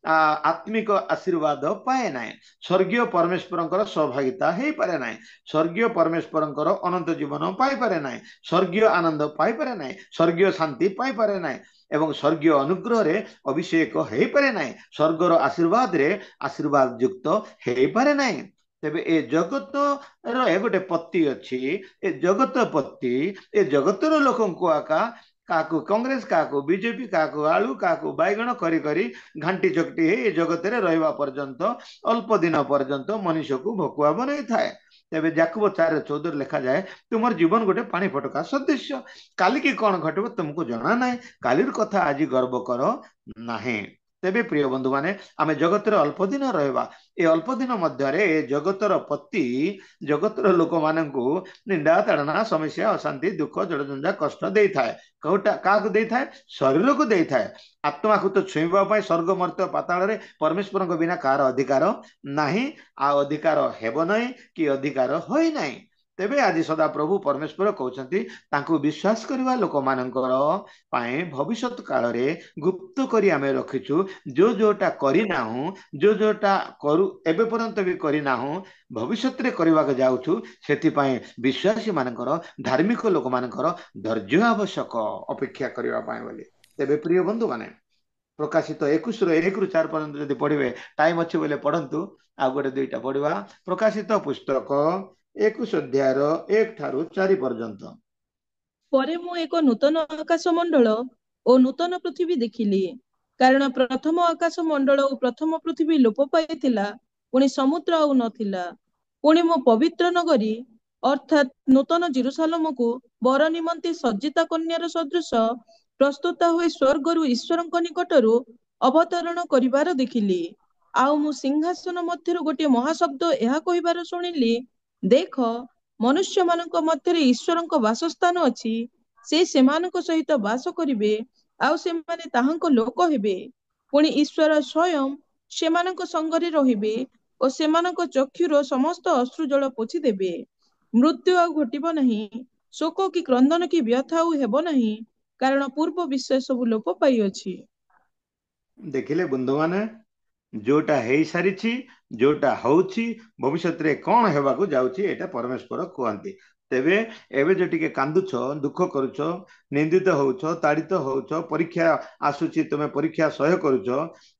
आत्मिक आशीर्वाद पाए ना, स्वर्गीय परमेश्वर सहभागिता हो पारे ना, स्वर्गीय परमेश्वर अनंत जीवन पाई पारे ना, स्वर्गीय आनंद पाई पारे ना, स्वर्गीय शांति पाई पारे ना एवं स्वर्गीय अनुग्रह रे अभिषेक हो पारे ना, स्वर्गर आशीर्वाद रे आशीर्वाद युक्त हो पारे ना। तेबे ए जगत रो गोटे पति अच्छी, ए जगत पति ए जगतर लोकों को आका काकू कांग्रेस काकू बीजेपी काकू आलू काकू बैगण करी करी घांटी चकटी ए जगत रे रहबा पर्यंत अल्प दिन पर्यंत मनुष्य को भकुआ बनै थाए। तेबे याकूब 4:14 लिखा जाए, तुमर जीवन गोटे पानी फटका सदृश, काली की कौन घटब तुमको जना ना, कालीर कथा आज गर्व कर नाही। तेबे प्रिय बंधु माने आमे जगत अल्प दिन रहा ए अल्प दिन मध्य जगतर पति जगतर लोक मानू निंदा ताड़ना समस्या अशांति दुख जड़जंझा कष्ट दे थाए क्या दे थाए शरीर को दे थाए आत्मा को तो छुईवा स्वर्ग मर्त्य पाताल परमेश्वर बिना कार अधिकार नहीं आ अधिकार हेब नहीं कि अधिकार होई नहीं तेबे आज सदा प्रभु परमेश्वर कहते विश्वास करवा लोक मानकर भविष्य काल रे गुप्त करी आमे रखिछु जो जोटा करना जो जोटा करू एबे पर्यंत भी करना भविष्य रे करबा के जाउछु सेति विश्वासी मानकर धार्मिक लोक मानकर धैर्य आवश्यक अपेक्षा करबा पाए बोली तेबे प्रिय बंधु माने प्रकाशित 21 ରୁ 1 ରୁ 4 पर्यंत जदि पढ़िबे टाइम अच्छे बोले पढ़ंतु आ गोटे दुईटा पढ़िबा प्रकाशित पुस्तक 21 अध्यायर 1 ठारू 4 पर्यंत ପରେ ମୁଁ ଏକ ନୂତନ ଆକାଶ ମଣ୍ଡଳ ଓ ନୂତନ ପୃଥିବୀ ଦେଖିଲି, କାରଣ ପ୍ରଥମ ଆକାଶ ମଣ୍ଡଳ ଓ ପ୍ରଥମ ପୃଥିବୀ ଲୋପ ପାଇଥିଲା, ପୁଣି ସମୁଦ୍ର ଆଉ ନଥିଲା। ପୁଣି ମୁଁ ପବିତ୍ର ନଗରୀ ଅର୍ଥାତ୍ ନୂତନ ଜେରୁସାଲେମକୁ ବର ନିମନ୍ତେ ସଜ୍ଜିତା କନ୍ୟାର ସଦୃଶ ପ୍ରସ୍ତୁତ ହୋଇ ସ୍ୱର୍ଗରୁ ଈଶ୍ୱରଙ୍କ ନିକଟରୁ ଅବତରଣ କରିବାର ଦେଖିଲି। ଆଉ ମୁଁ ସିଂହାସନ ମଧ୍ୟରୁ ଗୋଟିଏ ମହାଶବ୍ଦ ଏହା କହିବାର ଶୁଣିଲି, ଦେଖ, ମନୁଷ୍ୟମାନଙ୍କ ମଧ୍ୟରେ ଈଶ୍ୱରଙ୍କ ବାସସ୍ଥାନ ଅଛି, ସେ ସେମାନଙ୍କ ସହିତ ବାସ କରିବେ, ଆଉ ସେମାନେ ତାହାଙ୍କ ଲୋକ ହେବେ। ପୁଣି ଈଶ୍ୱର ସ୍ୱୟଂ ସେମାନଙ୍କ ସଙ୍ଗରେ ରହିବେ ଓ ସେମାନଙ୍କ ଚକ୍ଷୁର ସମସ୍ତ ଅଶ୍ରୁ ଜଳ ପୋଛି ଦେବେ। ମୃତ୍ୟୁ ଆଉ ଘଟିବ ନାହିଁ, ଶୋକ କି କ୍ରନ୍ଦନ କି ବ୍ୟଥା ଆଉ ହେବ ନାହିଁ, କାରଣ ପୂର୍ବ ବିଷୟ ସବୁ ଲୋପ ପାଇଅଛି। देखिले बंधु माने जोटा हेई सारी जोटा होउची भविष्य रे कौन हेबाकू जाउची एटा परमेश्वर कहती तेबे एबे जो टिके कांदुछ दुख करुछ निंदित होउछ ताड़ित होउछ परीक्षा आसुची तुमे परीक्षा सह्य करुछ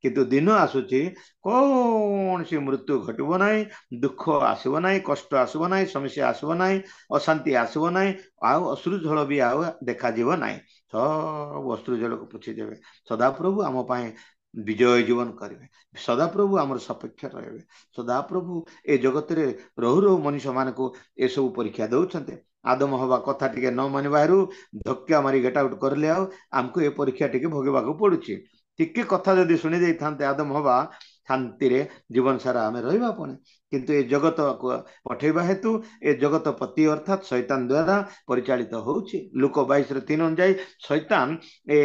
किंतु दिन आसुची कौन सी मृत्यु घटबो नाही दुख आसबो नाही कष्ट आसबो नाही समस्या आसबो नाही अशांति आसबो नाही आउ अश्रु झल भी आउ देखा जीवो नाही सब अश्रु झल को पुछि देबे सदाप्रभु आम पाए विजय जीवन करेंगे सदाप्रभु आमर सपेक्ष रहे सदाप्रभु ए जगत रे रहु रहु मनुष्य मान को ए सब परीक्षा दौरान आदम हवा कथा टिके न मानबारू धक्का मारी गेट आउट करले आमको ए परीक्षा टिके भोगवाक पड़ुछि टिके कथा जदि शुणी दे था आदम हवा शांति रे जीवन सारा आम रहा पुणे किंतु ए जगत को पठेबा हेतु ए जगत पति अर्थात शैतान द्वारा परिचालित होउछि लुक 22:3 अनुଯାयी शैतान ए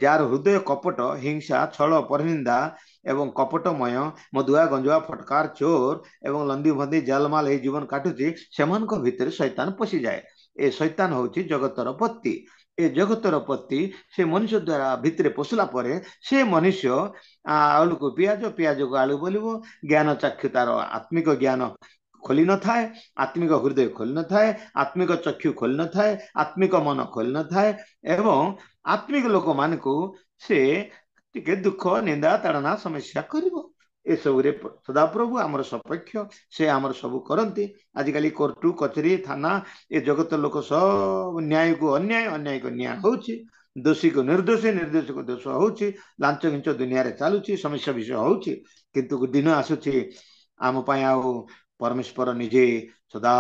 जार हृदय कपट हिंसा छल परनिंदा एवं कपटमय मधुआ गंजुआ फटकार चोर एवं लंदी भंदी जालमाल ए जीवन काटुची सेमानक भितर शैतान पशि जाए ए शैतान होउछि जगतर पति ए जगतर पति से मनुष्य द्वारा भितर पशुला परे से मनुष्य आलू को पियाज पियाज को आलू बोलिबो ज्ञान चक्षु तार आत्मिक ज्ञान खोली न थाए आत्मिक हृदय खोली न थाए आत्मिक चक्षु खोली न थाए आत्मिक मन खोली न थाए एवं आत्मिक लोक मान को से टिके दुख निंदा ताड़ना समस्या करिवो ए सब रे सदाप्रभु आमर सपेक्ष से आमर सब करती आजिकल कोर्टु कचेरी थाना ए जगत लोक सब न्याय को अन्याय अन्याय को न्याय होउछि दोषी को निर्दोषी निर्दोषी को दोष होउछि लांच घिंच दुनिया रे चालुछि समस्या विषय होउछि किंतु दिन आसुछि आम पाए आ परमेश्वर निजे सदा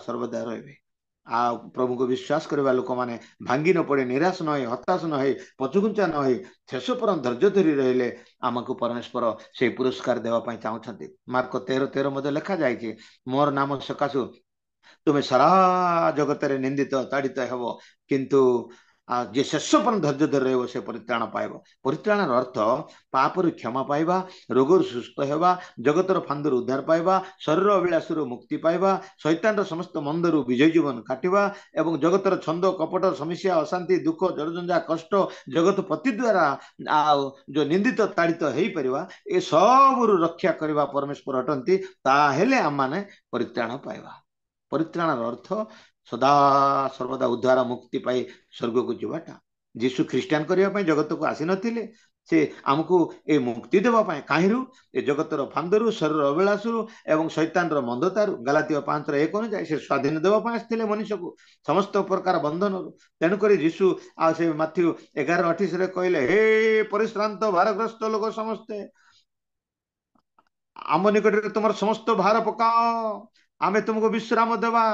सर्वदा रहे आ प्रभु को विश्वास करवा लोक माने भांगी न पड़े निराश न हो हताश न हो पचुकुंचा न हो शेष पर धैर्य धरी रहिले आमको परमेश्वर से पुरस्कार देवाई चाहते मार्क 13:13 मध्य लिखा जाए मोर नाम सकाशु तुम्हें सारा जगत रे निंदित ताड़ित हेब किंतु जे शेष पर धैर्य धर रहे से परित्राण पाइब परित्राण अर्थ पापर क्षमा पाइबा रोगर सुस्थ हेबा जगतर फांदर उद्धार पाइबा शरीर अभिलाषर मुक्ति पाइबा शैतान समस्त मंदर विजय जीवन काटिबा एवं जगतर छंद कपट समस्या अशांति दुख जड़जंझा कष्ट जगत पति द्वारा जो निंदित ताड़ित हो पार ए सब रक्षा करने परमेश्वर अटंती ताहेले आम माने परित्राण पाइबा परित्राण अर्थ सदा सर्वदा उद्धार मुक्ति पाई स्वर्ग को जीवाटा जीशु ख्रीस्टान करने जगत को आसी नथिले से आमको ए मुक्ति देवाई कहीं ए जगतर फांदरु शरीर अभिलाषु एवं शैतान मंदतारु गलातिया 5:1 अनुଯାयी से स्वाधीन देवाई आसते मनुष्य को समस्त प्रकार बंधन तेणुक जीशु आ से माथ्यू 11:28 कहले हे परिश्रांत भारग्रस्त लोक समस्ते आम निकट तुम समस्त भार पकाओ आमे तुमको विश्राम देवा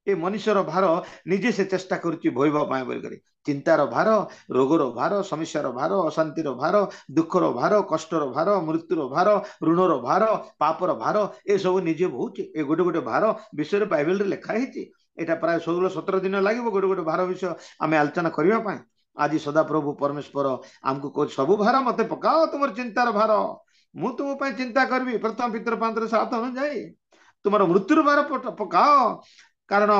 ए मनुष्यर भार निजे से चेष्टा करुच्ची बोइबा पाए बोल करी चिंतार भार रोगर भार समस्यार भार अशांतिर भार दुखर भार कष्टर भार मृत्युर भार ऋणर भार पापर भार ए सब निजे बहुचे ए गोटे गोटे भार विषय बाइबल रे लिखा है एटा प्राय 16-17 दिन लगे गोटे गोटे भार विषय आम आलोचना करने आज सदा प्रभु परमेश्वर आमको कह सब भार मत पकाओ तुम चिंतार भार मु तुम चिंता करी प्रथम पितर 5:7 अनुଯାୟୀ तुम मृत्युर भार पकाओ कारण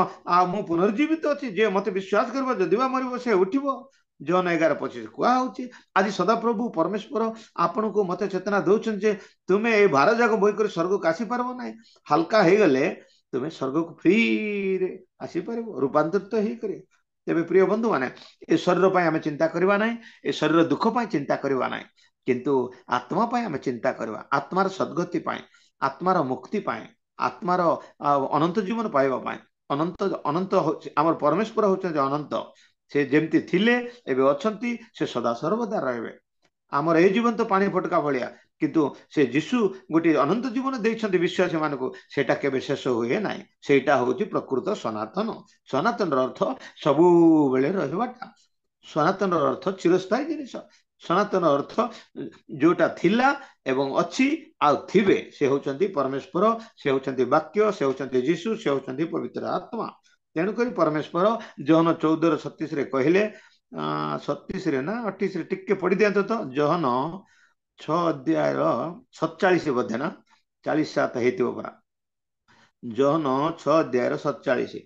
मु पुनर्जीवित अच्छी जे मत विश्वास कर जदि मरब से उठब जन 11:25 कहूँ आज सदा प्रभु परमेश्वर आपण को मत चेतना दौरान जे तुम्हें ये भार जाक बोईकर स्वर्ग को आसी पार ना हल्का हो गले तुम्हें स्वर्ग को फ्री आसीपर रूपांतरित होकर तेरे प्रिय बंधु माने ए शरीर आम चिंता करवा ना ए शरीर दुख चिंता करवा ना किंतु आत्मा आम चिंता करवा आत्मार सद्गति आत्मार मुक्ति आत्मार अनंत जीवन पाइबा अनंत अनंत आमर परमेश्वर होचंती अनंत से जेमती थिले एबे अछंती से सदा सर्वदा रहबे आमर ए जीवन तो पानी फटका भलिया किंतु से जीशु गोटे अनंत जीवन देइछंती विश्वासी मानकु सेटा केबे शेष हुए ना सेटा होची प्रकृत सनातन सनातन अर्थ सबु बेले रहबाटा सनातन अर्थ चिरस्थायी जिनिस सनातन अर्थ जोटा थिला एवं अच्छी आउ थिबे से होचंती परमेश्वर से होचंती वाक्य से होचंती जीशु से होचंती पवित्र आत्मा तेणुक परमेश्वर जहन 14:36 रे कहले 37 रे ना 38 रे टिके पढ़ी दिया तो जहन 6:47 बोधे ना 47 हेतिबो परा जहन 6:47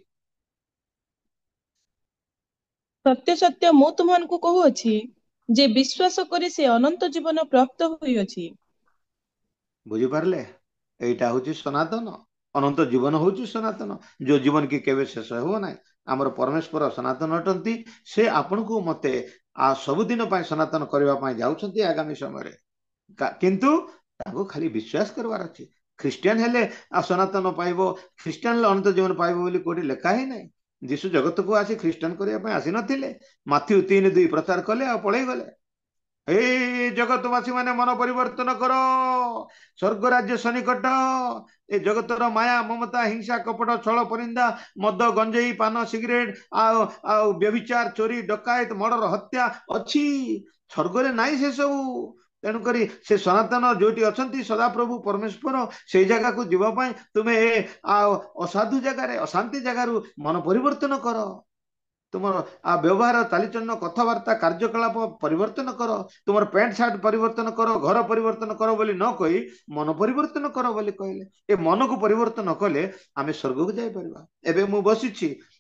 सत्य सत्य मु तुमको कहूची जे विश्वास करे से अनंत जीवन प्राप्त होइअछि बुझी पारले एटा होची सनातन अनंत जीवन होची सनातन जो जीवन की केवे शेष हो ना आमर परमेश्वर सनातन अटंती से आपण को मते आ सबुदिन पाए सनातन करबा पाए जाउछंती आगामी समय किंतु ताको खाली विश्वास करवार अछि ख्रिस्टियन हेले आ सनातन पाइबो ख्रिस्टियन अनंत जीवन पाइबो बोली कोडी लेखा ही नहीं जीशु जगत को आसी ख्रिस्टियन करबा पाए आसी नथिले माथ्यू 3:2 प्रचार कले आ पळै गले ए जगतवासी माने मन परिवर्तन करो स्वर्ग राज्य सनिकट ए जगतर माया ममता हिंसा कपट छल परिंदा मद गंजेई पान सिगरेट आ व्यभिचार चोरी डकायत मर्डर हत्या अच्छी स्वर्ग रे नाई से सब तेणुक से सनातन जोटी अच्छा सदा प्रभु परमेश्वर से जगह को जीवाई तुम्हें असाधु जगार अशांति जगार मन परिवर्तन कर तुम व्यवहार चालीचलन कथबार्ता कार्यकलाप परिवर्तन कर तुम पैंट सार्ट परिवर्तन कर घर परिवर्तन कर बोली न कही मन परिवर्तन कर बोली कहले ए मन को परिवर्तन कले आम स्वर्ग को जापर एबे मु बसी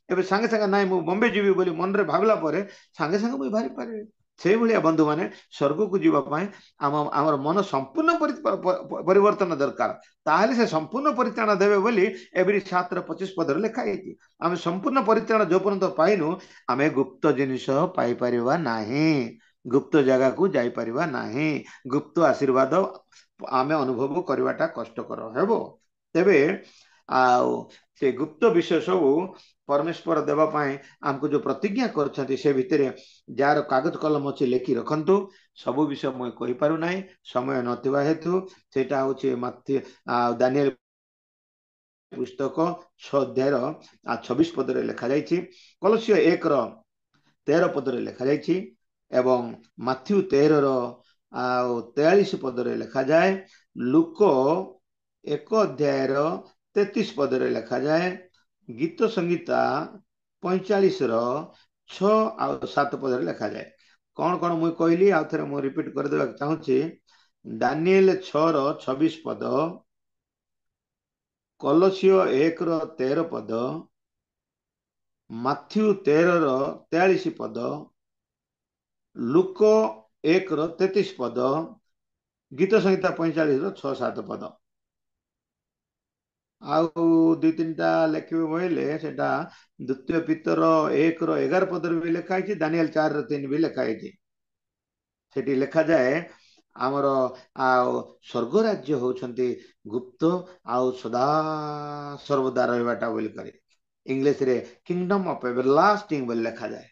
एबे सांगे सांगे नाई मु बॉम्बे जीवी बोली मन रे भाबला परे सांगे सांगे मुई बाहरी पारे से भाया बंधु माने स्वर्ग को जीवाई आमर मन संपूर्ण परिवर्तन दरकार ताहले से संपूर्ण परित्राण देवे बोली एवरी 7:25 पदर लिखाई आम संपूर्ण परित्राण जो पर्यंत पाइनु आम गुप्त जिनिस पाई परिवा नाही गुप्त जगह को जाई परिवा नाही गुप्त आशीर्वाद आम अनुभव करवाटा कष्टकर हेबो तेबे से गुप्त विषय सब परमेश्वर देवा पाए आमको जो प्रतिज्ञा कर से भितर जार कागज कलम अच्छे लेखि रखंतु सब विषय मुझे कहि पारु नाही समय नथिबा हेतु सेटा होचे माथ्यू दानिएल पुस्तक 6:26 पदरे लिखा जाइछि कलसिय 1:13 पदरे लिखा जाइछि एवं माथ्यू 13:43 पदरे लिखा जाए लुक 1:33 पदरे लिखा जाए गीत संगीता 45:6-7 पदरे लिखा जाए कौन कौन मुझे कहली आउ थे मुझे रिपीट कर देबा चाहूची दानिएल 6:26 पद कलसियो 1:13 पद माथ्यू 13:43 पद लुक 1:33 पद गीत संहिता 45:6-7 पद आउ 2-3टा लेखिबे बोले सेटा द्वितीय पितर 1:11 पदर भी लिखा है दानिएल 4:3 भी लिखा है सेठी लिखा जाए आमर स्वर्ग राज्य होचंती गुप्त आउ सदा सर्वदा रहबाटा बोली करे इंग्लिश रे किंगडम ऑफ एवरलास्टिंग बोली लिखा जाए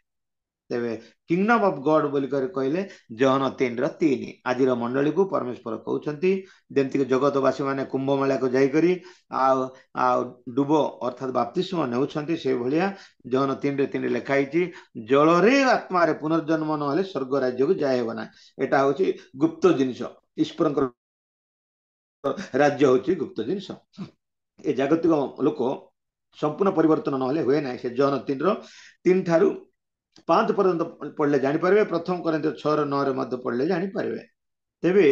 तेबे किंगडम ऑफ गॉड बोली कर कहले जॉन 3:3 आज मंडली को परमेश्वर कहउछंती जेमति कि जगतवासी माने कुंभ मेला को जाई करी आ आ डुब अर्थात बपतिस्मा नेउछंती से भलिया जॉन 3:3 लिखाई छी जल रे आत्मा रे पुनर्जन्म न होले स्वर्ग राज्य को जाय बना एटा होची गुप्त जिनिस ईश्वरंकर राज्य होची गुप्त जिनिस ए जागतिक लोक संपूर्ण परिवर्तन न होले हुए ना से जॉन 3:3 ठारू 5 पर्यंत पढ़ले जानी पारे प्रथम करंत 6:9 मध्य पढ़ले जानी पारे तेबे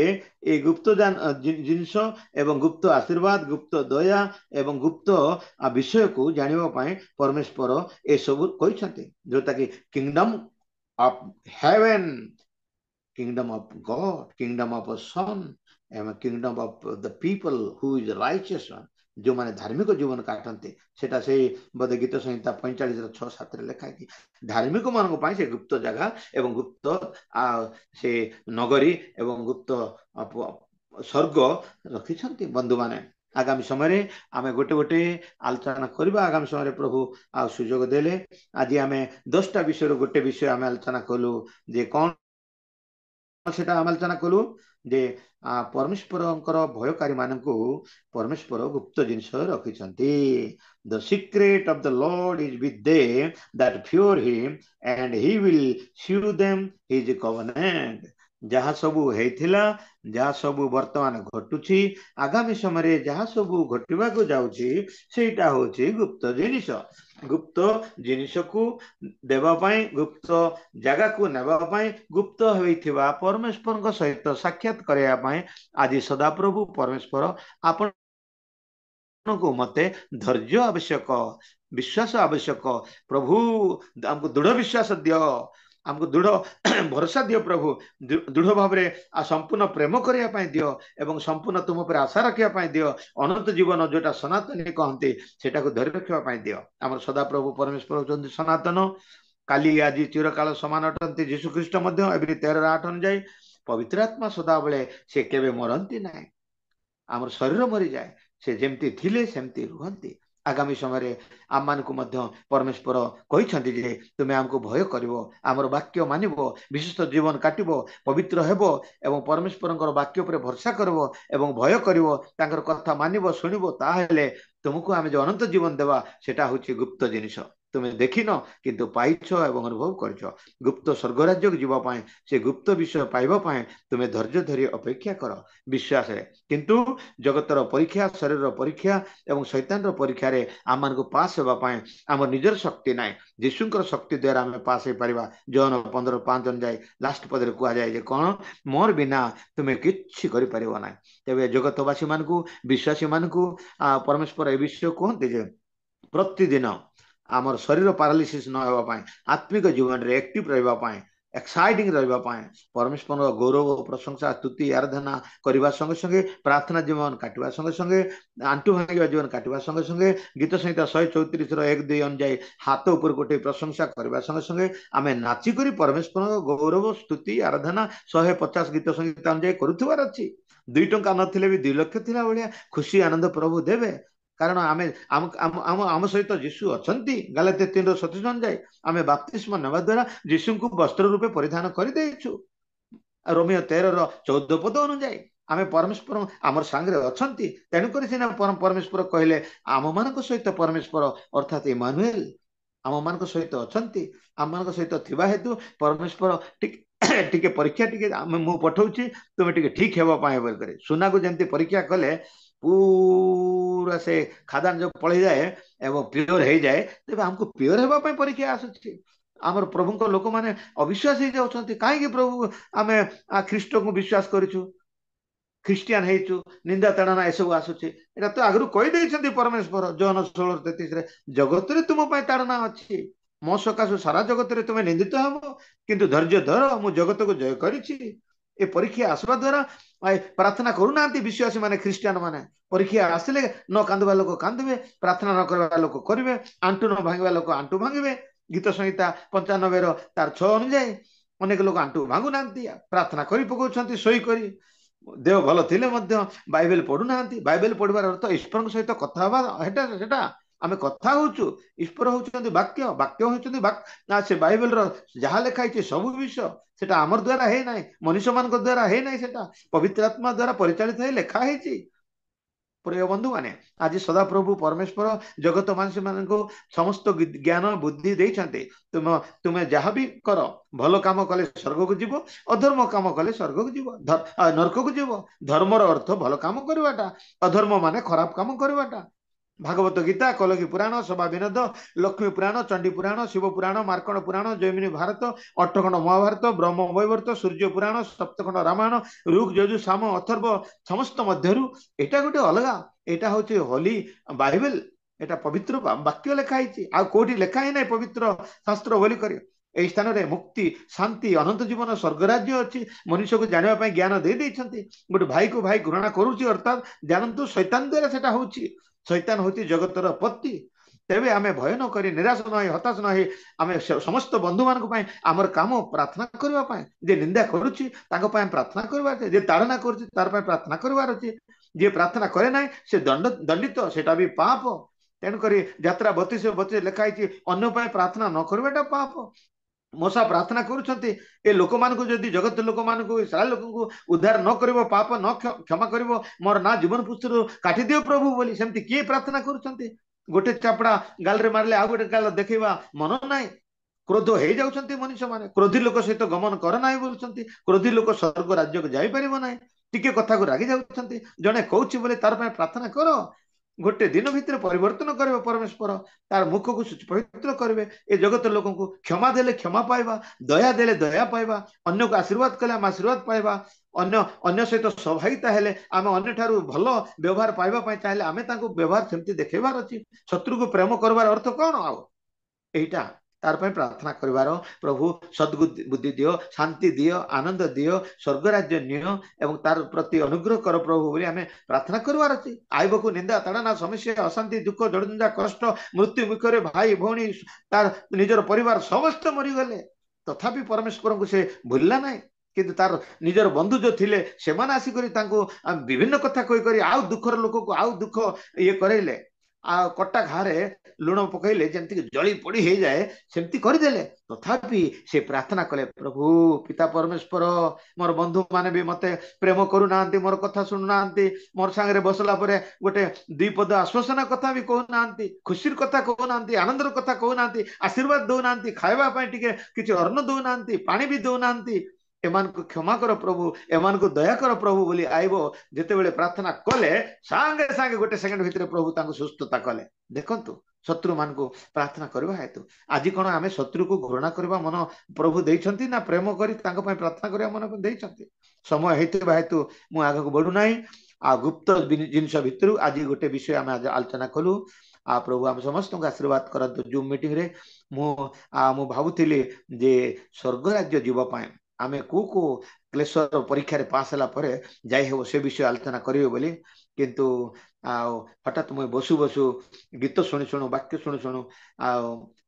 ए गुप्त जिनस एवं गुप्त आशीर्वाद गुप्त दया एवं गुप्त विषय को जानिबा पाए परमेश्वर ए सब कहते जोटा कि kingdom of heaven kingdom of God kingdom of son एवं kingdom of the people who is righteous one जो माने धार्मिक जीवन काटते सेटा से बोधे गीत संहिता 45:6-7 लिखा है धार्मिक मान से गुप्त जगह एवं गुप्त से नगरी एवं गुप्त स्वर्ग रखी बंधु माने आगामी समय आम गोटे गोटे आलोचना करवा आगामी समय प्रभु आ सुजोग देले आज आम 10टा विषय गोटे विषय आम आलोचना कलु जे कौन सेटा आम आलोचना कलु जे परमेश्वर भयकारी मान को परमेश्वर गुप्त जिनस रखिछंती the secret of the Lord is with them that fear him and he will show them his covenant जहा सबू हेथिला जहा सबू वर्तमान घटुची आगामी समय जहा सबू घटवा को जाउची सेटा होची गुप्त जिनिस गुप्त जिनिस को देवा पाई गुप्त जगह को नेबा पाई गुप्त होइथिबा परमेश्वर सहित साक्षात करया पाई आज सदाप्रभु परमेश्वर आपण को मते धैर्य आवश्यक विश्वास आवश्यक प्रभु हमको दृढ़ विश्वास दियो हमको दृढ़ भरोसा दियो प्रभु दृढ़ भाव में संपूर्ण प्रेम करने दियो एवं संपूर्ण तुम पर आशा रखा दियो अनंत जीवन जोटा सनातन कहते सेटा को धरी रखा दियो आम सदा प्रभु परमेश्वर होती सनातन काली आज चिरकाल समान अटंती जीशु ख्रीष्ट 13:8 अनुଯାୟୀ पवित्र आत्मा सदा बेले से केवे मरती ना आम शरीर मरी जाए से जमती थिले सेमती रुहंती आगामी समय आम मान को परमेश्वर कहते जे तुम्हें आमको भय कर आमर वाक्य मानब विशिष्ट जीवन काटब पवित्र हेब एवं परमेश्वर वाक्य पर भरसा करब एवं भय कर कथा मानब शुणब ताहेले तुमको आम जो अनंत जीवन देवा सेटा हूँ गुप्त जिनिस तुम्हें देखिन किंतु पाइछ एवं अनुभव कर गुप्त स्वर्ग राज्य को जीवाई से गुप्त विषय पाइबापी तुम्हें धैर्य धरी अपेक्षा कर विश्वास किंतु जगतर परीक्षा शरीर परीक्षा एवं शैतान परीक्षा रे आम मान को पास होगापाई आम निजर शक्ति ना जीशुंकर शक्ति द्वारा आम पास हो पार जॉन 15:5 अनुଯାୟୀ लास्ट पदे कहुए कौन मोर बिना तुम्हें किसी ना तेरे जगतवासी मान विश्वासी मान परमेश्वर ए विषय कहते प्रतिदिन आमर शरीर पारालिसिस न होगा आत्मिक जीवन रे एक्टिव रही एक्साइटिंग रही परमेश्वर गौरव प्रशंसा स्तुति आराधना करने संगे संगे प्रार्थना जीवन काटवा संगे संगे आंटू भांगा जीवन काटवा संगे संगे गीत संहिता 134:1-2 अनुଯାयी हाथ ऊपर गोटे प्रशंसा करने संगे संगे आम नाचिक परमेश्वर गौरव स्तुति आराधना 150 गीत संहिता अनुଯାयी करुवार अच्छी 2 टंका नथिले भी 2 लक्ष थिला भलिया खुशी आनंद प्रभु देवे कारण आमे आम आम आम आम सहित जीशु अच्छी गलातिया 3:27 अनुଯାୟୀ आम बाप्तिस्म नेवा द्वारा जीशु को वस्त्र रूपे परिधान कर रोमियो 13:14 पद अनुଯାୟୀ आम परमेश्वर आमर सांगे अच्छा तेणुक परमेश्वर कहले आम मान सहित परमेश्वर अर्थात इमानुएल आम मान सहित अच्छा आम मान सहित थिबा हेतु परमेश्वर टिके परीक्षा टिके मु पठाऊँ तुम्हें टिके ठीक हेबापाई बोल सुना को जमी परीक्षा कले पूरा से खादान जो पड़े जाए एवं प्योर हो जाए तेज हमको प्योर होगापाई परीक्षा आसूची आमर प्रभु को लोक मैंने अविश्वास हो जाती कहीं प्रभु आम ख्रीष्ट को विश्वास करूँ ख्रीस्टियान हो निंदा ताड़ना एसबू आसूची एटा तो आगु कहीदे परमेश्वर जॉन 16:33 जगत रे तुम ताड़ना अच्छी मो सकाशु सारा जगत रे तुम्हें निंदित हम किंतु धैर्य धर मु जगत को जय करी ए परीक्षा आसवा द्वारा प्रार्थना करूना विश्वासी माने ख्रीस्टियान माने परीक्षा आसिले न कांदवा लोक कांदे प्रार्थना न करवा लोक करेंगे आंटू न भांगा लोक आंटू भांगे गीत संहिता 95:6 अनुଯାୟୀ अनेक लोग आंटू भांगु ना प्रार्थना कर पकाउछंती सोई करी देह भल थिले बाइबल पढ़ुना बाइबल पढ़वार अर्थ ईश्वर सहित कथा सेटा आमे कथा होचु ईश्वर होचुंदी वाक्य वाक्य होचुंदी ना से बाइबल रो जहा लिखा है सब विषय सेटा आमर द्वारा है ना मनुष्य मान द्वारा है ना सेटा पवित्र आत्मा द्वारा परिचालित है लिखा है प्रिय बंधु माने आज सदा प्रभु परमेश्वर जगत मानसी मान समस्त ज्ञान बुद्धि देते तुम तुम्हें जहाँ भी कर भल काम कले स्वर्ग को जीव अधर्म काम कले स्वर्ग को जीव नरक को जीव धर्मर अर्थ भल काम करवाटा अधर्म माने खराब काम करवाटा भागवत गीता कलगी पुराण सभा विनोद लक्ष्मी पुराण चंडी पुराण शिव पुराण मार्कंड पुराण जैमिनी भारत अष्टखंड महाभारत ब्रह्म वैवर्त सूर्य पुराण सप्तखंड रामायण ऋग यजु साम अथर्व समस्त मध्यरु एटा गोटे अलगा एटा होची होली बाइबल एटा पवित्र वाक्य लेखा है आ कोठी लेखा ही नहीं पवित्र शास्त्र बोली कर এই স্থাନରେ মুক্তি শান্তি অনন্ত জীবন স্বর্গরাজ্য ଅଛି ମନୁଷ୍ୟକୁ ଜାଣିବା ପାଇଁ ଜ୍ଞାନ ଦେଇ ଦେଇଛନ୍ତି ଗୋଟେ ଭାଇକୁ ଭାଇ ଘୃଣା କରୁଛି ଅର୍ଥାତ ଜାଣନ୍ତୁ ଶୈତାନ ଦ୍ୱାରା ସେଟା ହଉଛି शैतान होती जगतर पत्ती तेबे आमे भय न करी निराश न होई हताश न होई आमे समस्त बंधु मानक पय हमर काम प्रार्थना करबा पय जे निंदा करूची ताको पय प्रार्थना करबा जे ताड़ना करूची तार पय प्रार्थना करबार अछि जे प्रार्थना करे नाही से दंडित सेटा भी पाप तेन करी यात्रा 32 लिखा है अन्य पय प्रार्थना न करबाटा पाप मोसा प्रार्थना करुछंती ए लोक मान को जदि जगत लोक मान को सारा लोक को उद्धार न करिवो पाप न क्षमा करिवो मोर ना जीवन पुस्तक काटी दियो प्रभु बोली सेमती किए प्रार्थना करुछंती गोटे चापड़ा गाल रे मारले आ गोटे गाल देखैबा मन नाही क्रोध हो जाउछंती मनुष्य माने क्रोधी लोक सहित गमन कर नाही बोलछंती क्रोधी लोक स्वर्ग राज्य को जाई परिबो नाही टिके कथा को रागी जाउछंती जने कहउछि बोले तार पय प्रार्थना करो गोटे दिन भितर परिवर्तन करे परमेश्वर तार मुख को पवित्र करेंगे ए जगत लोक को क्षमा देले क्षमा पाइबा दया देले दया पाइबा अन्य को आशीर्वाद कले आम आशीर्वाद पाइबा अन्य अन्य सहित सहभागिता हेले आम अन्य ठारू भल व्यवहार पाइबा पय चाहे आमे ताको व्यवहार सेमती देखैबार अछि शत्रु को प्रेम करबार अर्थ कोन आ एटा तार पय प्रार्थना करिवार प्रभु सद्बुद्धि दियो शांति दियो आनंद दियो स्वर्ग राज्य नियो एवं तार प्रति अनुग्रह कर प्रभु बोली आमे प्रार्थना करवार अछि आइब को निंदा ताड़ना समस्या अशांति दुख जड़जंजा कष्ट मृत्यु मुखरे भाई भौणी तार निजर परिवार समस्त मरी गले तथापि परमेश्वर को से भूलला नाही किंतु तार निजर बंधु जो थिले सेमान आसी करी तांको विभिन्न कथा कहि करी आउ दुखर लोक को आउ दुख ये करैले आ कटा घारे लुण पकईले जमती जली पड़ी हो जाए सेमती करदेले तथापि से प्रार्थना कले प्रभु पिता परमेश्वर मोर बंधु माने भी मते प्रेम करू नांती मोर कथा सुनु नांती मोर संगे बसला परे गोटे दुई पद आश्वासन कथा भी कहू नांती खुशीर कथा कहू नांती आनंदर कथा कहू नांती आशीर्वाद दउ नांती खाइबा पय टिके किछि अन्न दउ नांती पानी भी दउ नांती एमान को क्षमा कर प्रभु एमान को दया कर प्रभु बोली आइबो जेते बेले प्रार्थना कले सांगे सांगे गोटे सेकंड भितर प्रभु तांको सुस्थता कले देखंतु शत्रु मान को प्रार्थना करबा हेतु आज कोन आमे शत्रु को घृणा करबा मन प्रभु देइछंती ना प्रेम करी तांको पय प्रार्थना करबा मन को देइछंती समय हेतु हेतु मु आगो बढ़ु नाही आ गुप्त जिनस भितर आज गोटे विषय आमे आज आलोचना कलु आ प्रभु आम समस्त को आशीर्वाद करंतु जूम मीटिंग रे मु भाबुथिली जे स्वर्ग राज्य जीव पाए आमे को क्लेश परीक्षा रे पास हला परे जाई हेबो से विषय आलोचना करिवे बोली किंतु हठात मुझे बसु बसु गीत शुणी शुणु वाक्य शुणु शुणु आ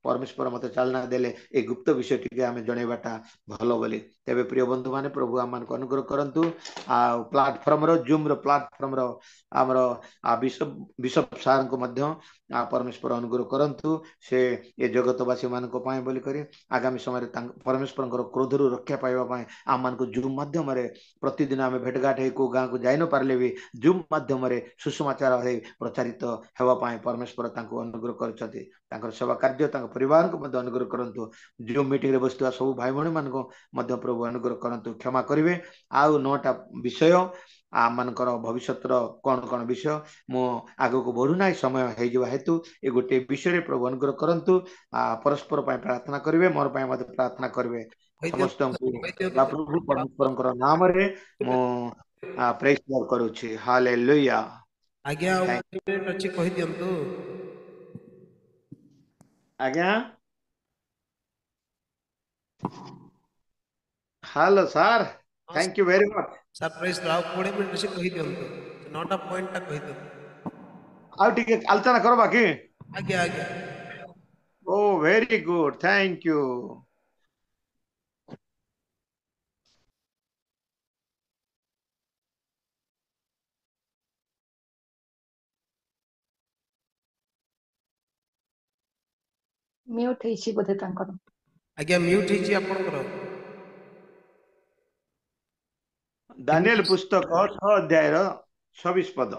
परमेश्वर मत चालना देले ए गुप्त विषय टी आम जनवाटा भल बोली तेरे प्रिय बंधु माने प्रभु आम को अनुग्रह करंतु आ प्लाटफर्म रो जूम रो प्लाटफर्म रो आमर बिशप सार को मध्य परमेश्वर अनुग्रह करंतु से ए जगतवासी मान को पाए बोली करी आगामी समय परमेश्वर क्रोध रु रक्षा पाइबा पाए आम मान को जूम माध्यम रे प्रतिदिन आम भेटघाट हे को गाँ को जाई न पारले भी जूम माध्यम रे सुसमाचार हे प्रचारित हेबा पाए परमेश्वर तांको अनुग्रह करछथि तांकर सेवा कार्य तांको परिवार को मध्य अनुग्रह करंतु जूम मीटिंग रे बसुवा सब भाई भणी मान को मध्य प्रभु अनुग्रह करंतु क्षमा करिवे आउ 9टा विषय आमनकर भविष्यत कौन कौन विषय मु आगो को बढ़ू ना समय हो जावा हेतु ए गोटे विषय प्रभु अनुग्रह करंतु परस्पर पाए प्रार्थना करिवे मोर पाए मते प्रार्थना करिवे समस्त प्रभु परमेश्वर नाम रे मु प्रेज करूछि हालेलुया आज्ञा अच्छी कहि दियंतु आज्ञा hello sir thank you very much sir praise Rao 20 minute अच्छी कहि दियंतु 9टा पॉइंट ता कहि दियंतु आ टिके आलोचना करबा की आज्ञा आज्ञा oh very good thank you mute ହେଇଛି ବୋଧେ ତାଙ୍କର। ଆଜ୍ଞା ମ୍ୟୁଟ୍ ହେଇଛି ଆପଣଙ୍କର। ଦାନିଏଲ ପୁସ୍ତକ 6 ଅଧ୍ୟାୟର 26 ପଦ।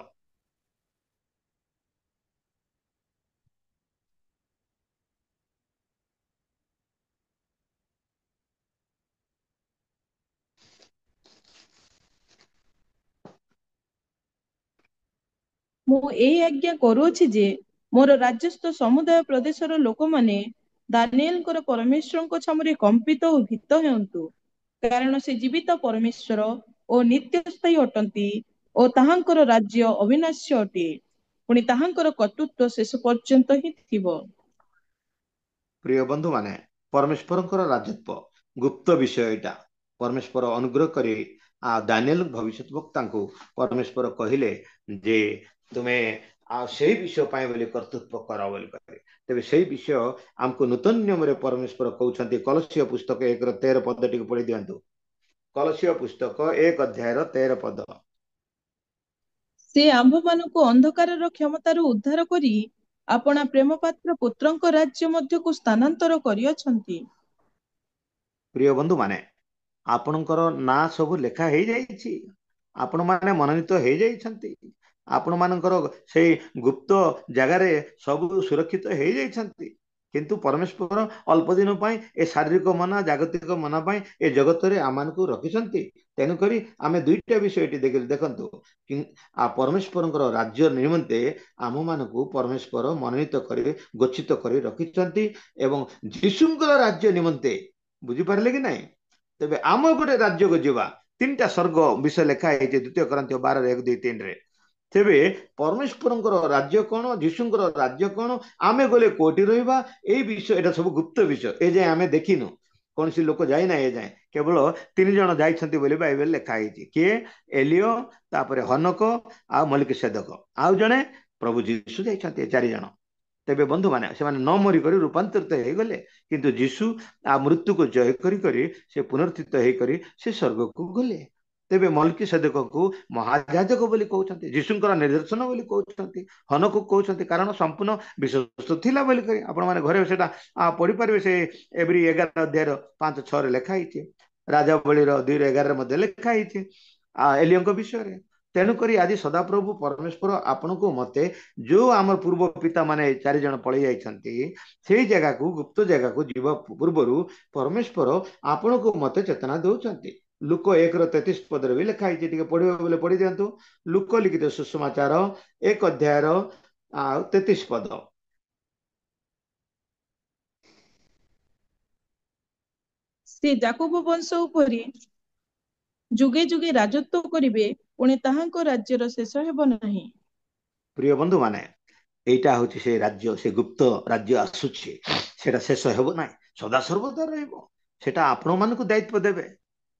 ମୁଁ ଏଇ ଆଜ୍ଞା କରୁଅଛି ଯେ ମୋର ରାଜ୍ୟସ୍ଥ ସମୁଦାୟ ପ୍ରଦେଶର ଲୋକମାନେ ଦାନିଏଲଙ୍କର ପରମେଶ୍ୱରଙ୍କ ଛାମୁରେ କମ୍ପିତ ଓ ଭୀତ ହେଉନ୍ତୁ, କାରଣ ସେ ଜୀବିତ ପରମେଶ୍ୱର ଓ ନିତ୍ୟସ୍ଥାୟୀ ଅଟନ୍ତି ଓ ତାହାଙ୍କର ରାଜ୍ୟ ଅବିନାଶ୍ୟ ଅଟେ, ପୁଣି ତାହାଙ୍କର କର୍ତ୍ତୃତ୍ୱ ଶେଷ ପର୍ଯ୍ୟନ୍ତ ହିଁ ଥିବ। ପ୍ରିୟ ବନ୍ଧୁ ମାନେ, ପରମେଶ୍ୱରଙ୍କର ରାଜତ୍ୱ ଗୁପ୍ତ ବିଷୟ। ଏଇଟା ପରମେଶ୍ୱର ଅନୁଗ୍ରହ କରି ଦାନିଏଲ ଭବିଷ୍ୟତ ବକ୍ତାଙ୍କୁ ପରମେଶ୍ୱର କହିଲେ ଯେ ତୁମେ ସେଇ ବିଷୟ ପାଇଁ ବୋଲି କର୍ତ୍ତୃତ୍ୱ କର ବୋଲି କହିଲେ। ତେବେ ସେଇ ବିଷୟ ଆମକୁ ନୂତନ ନିୟମରେ ପରମେଶ୍ୱର କହୁଛନ୍ତି। କଲସୀୟ ପୁସ୍ତକ 1:13 ପଦ ଟିକେ ପଢି ଦିଅନ୍ତୁ। କଲସୀୟ ପୁସ୍ତକ 1 ଅଧ୍ୟାୟର 13 ପଦ। ସେ ଆମ୍ଭମାନଙ୍କୁ ଅନ୍ଧକାରର କ୍ଷମତାରୁ ଉଦ୍ଧାର କରି ଆପଣା ପ୍ରେମପାତ୍ର ପୁତ୍ରଙ୍କ ରାଜ୍ୟ ମଧ୍ୟକୁ ସ୍ଥାନାନ୍ତର କରିଅଛନ୍ତି। ପ୍ରିୟ ବନ୍ଧୁ ମାନେ, ଆପଣଙ୍କର ନାଁ ସବୁ ଲେଖା ହେଇଯାଇଛି। ଆପଣ ମାନେ ମନୋନୀତ ହେଇଯାଇଛନ୍ତି। ଆପଣ ମାନଙ୍କର ସେଇ ଗୁପ୍ତ ଜାଗାରେ ସବୁ ସୁରକ୍ଷିତ ହେଇଯାଇଛନ୍ତି। କିନ୍ତୁ ପରମେଶ୍ୱର ଅଳ୍ପ ଦିନ ପାଇଁ ଏ ଶାରୀରିକ ମନା, ଜାଗତିକ ମନା ପାଇଁ ଏ ଜଗତରେ ଆମମାନଙ୍କୁ ରଖିଛନ୍ତି। ତେଣୁକରି ଆମେ ଦୁଇଟା ବିଷୟ ଏଠି ଦେଖନ୍ତୁ। ପରମେଶ୍ୱରଙ୍କର ରାଜ୍ୟ ନିମନ୍ତେ ଆମମାନଙ୍କୁ ପରମେଶ୍ୱର ମନୋନୀତ କରି ଗଚ୍ଛିତ କରି ରଖିଛନ୍ତି ଏବଂ ଯୀଶୁଙ୍କର ରାଜ୍ୟ ନିମନ୍ତେ, ବୁଝିପାରିଲେ କି ନାଇଁ? ତେବେ ଆମ ଗୋଟେ ରାଜ୍ୟକୁ ଯିବା। 3ଟା ସ୍ୱର୍ଗ ବିଷୟ ଲେଖା ହେଇଛି 2 Corinthians 12:1-2-3 ରେ। ତେବେ ପରମେଶ୍ୱରଙ୍କର ରାଜ୍ୟ କଣ, ଯୀଶୁଙ୍କର ରାଜ୍ୟ କଣ, ଆମେ ଗଲେ କୋଉଠି ରହିବା, ଏଇ ବିଷୟ, ଏଟା ସବୁ ଗୁପ୍ତ ବିଷୟ। ଏ ଯାଏ ଆମେ ଦେଖିନୁ, କୌଣସି ଲୋକ ଯାଇନାହିଁ। ଏ ଯାଏ କେବଳ 3 ଜଣ ଯାଇଛନ୍ତି ବୋଲି ବାଇବେଲ ଲେଖା ହେଇଛି। କିଏ? ଏଲିଓ, ତାପରେ ହନକ ଆଉ ମଲିକିସେଦକ, ଆଉ ଜଣେ ପ୍ରଭୁ ଯୀଶୁ ଯାଇଛନ୍ତି। 4 ଜଣ। ତେବେ ବନ୍ଧୁ ମାନେ, ସେମାନେ ନ ମରିକରି ରୂପାନ୍ତରିତ ହେଇଗଲେ, କିନ୍ତୁ ଯୀଶୁ ମୃତ୍ୟୁକୁ ଜୟ କରି ସେ ପୁନରୁତ୍ଥିତ ହେଇକରି ସେ ସ୍ୱର୍ଗକୁ ଗଲେ। ତେବେ ମଲିକିସେଦକକୁ ମହାଯାଜକ ବୋଲି କହୁଛନ୍ତି, ଯୀଶୁଙ୍କର ନିର୍ଦ୍ଦେଶନ ବୋଲି କହୁଛନ୍ତି, ହନକୁ କହୁଛନ୍ତି, କାରଣ ସମ୍ପୂର୍ଣ୍ଣ ବିଶ୍ୱସ୍ତ ଥିଲା ବୋଲି କରି। ଆପଣ ମାନେ ଘରେ ସେଟା ପଢିପାରିବେ। ସେ ଏବ୍ରୀ 11 ଅଧ୍ୟାୟର 5-6 ଲେଖା ହେଇଛି। ରାଜାବଳୀର 2:11 ମଧ୍ୟ ଲେଖା ହେଇଛି ଏଲିଓଙ୍କ ବିଷୟରେ। ତେଣୁକରି ଆଜି ସଦାପ୍ରଭୁ ପରମେଶ୍ୱର ଆପଣଙ୍କୁ ମତେ, ଯୋଉ ଆମର ପୂର୍ବ ପିତା ମାନେ 4 ଜଣ ପଳେଇ ଯାଇଛନ୍ତି, ସେଇ ଜାଗାକୁ, ଗୁପ୍ତ ଜାଗାକୁ ଯିବା ପୂର୍ବରୁ ପରମେଶ୍ୱର ଆପଣଙ୍କୁ ମତେ ଚେତନା ଦଉଛନ୍ତି। ଲୁକ 1:33 ପଦରେ ବି ଲେଖା ହେଇଛି। ଟିକେ ପଢିବେ ବୋଲେ ପଢି ଦିଅନ୍ତୁ। ଲୁକ ଲିଖିତ ସୁସମାଚାର 1 ଅଧ୍ୟାୟର 33 ପଦ। ସେ ଯାକୋବ ବଂଶ ଉପରେ ଯୁଗେ ଯୁଗେ ରାଜତ୍ୱ କରିବେ, ପୁଣି ତାହାଙ୍କ ରାଜ୍ୟର ଶେଷ ହେବ ନାହିଁ। ପ୍ରିୟ ବନ୍ଧୁ ମାନେ, এইটা হচ্ছে সেই রাজ্য, সে গুপ্ত রাজ্য আসুଛି, সেটা ଶେଷ ହେବ ନାହିଁ, ସଦା ସର୍ବଦା ରହିବ। ସେଟା ଆପଣ ମାନଙ୍କୁ ଦାୟିତ୍ୱ ଦେବେ।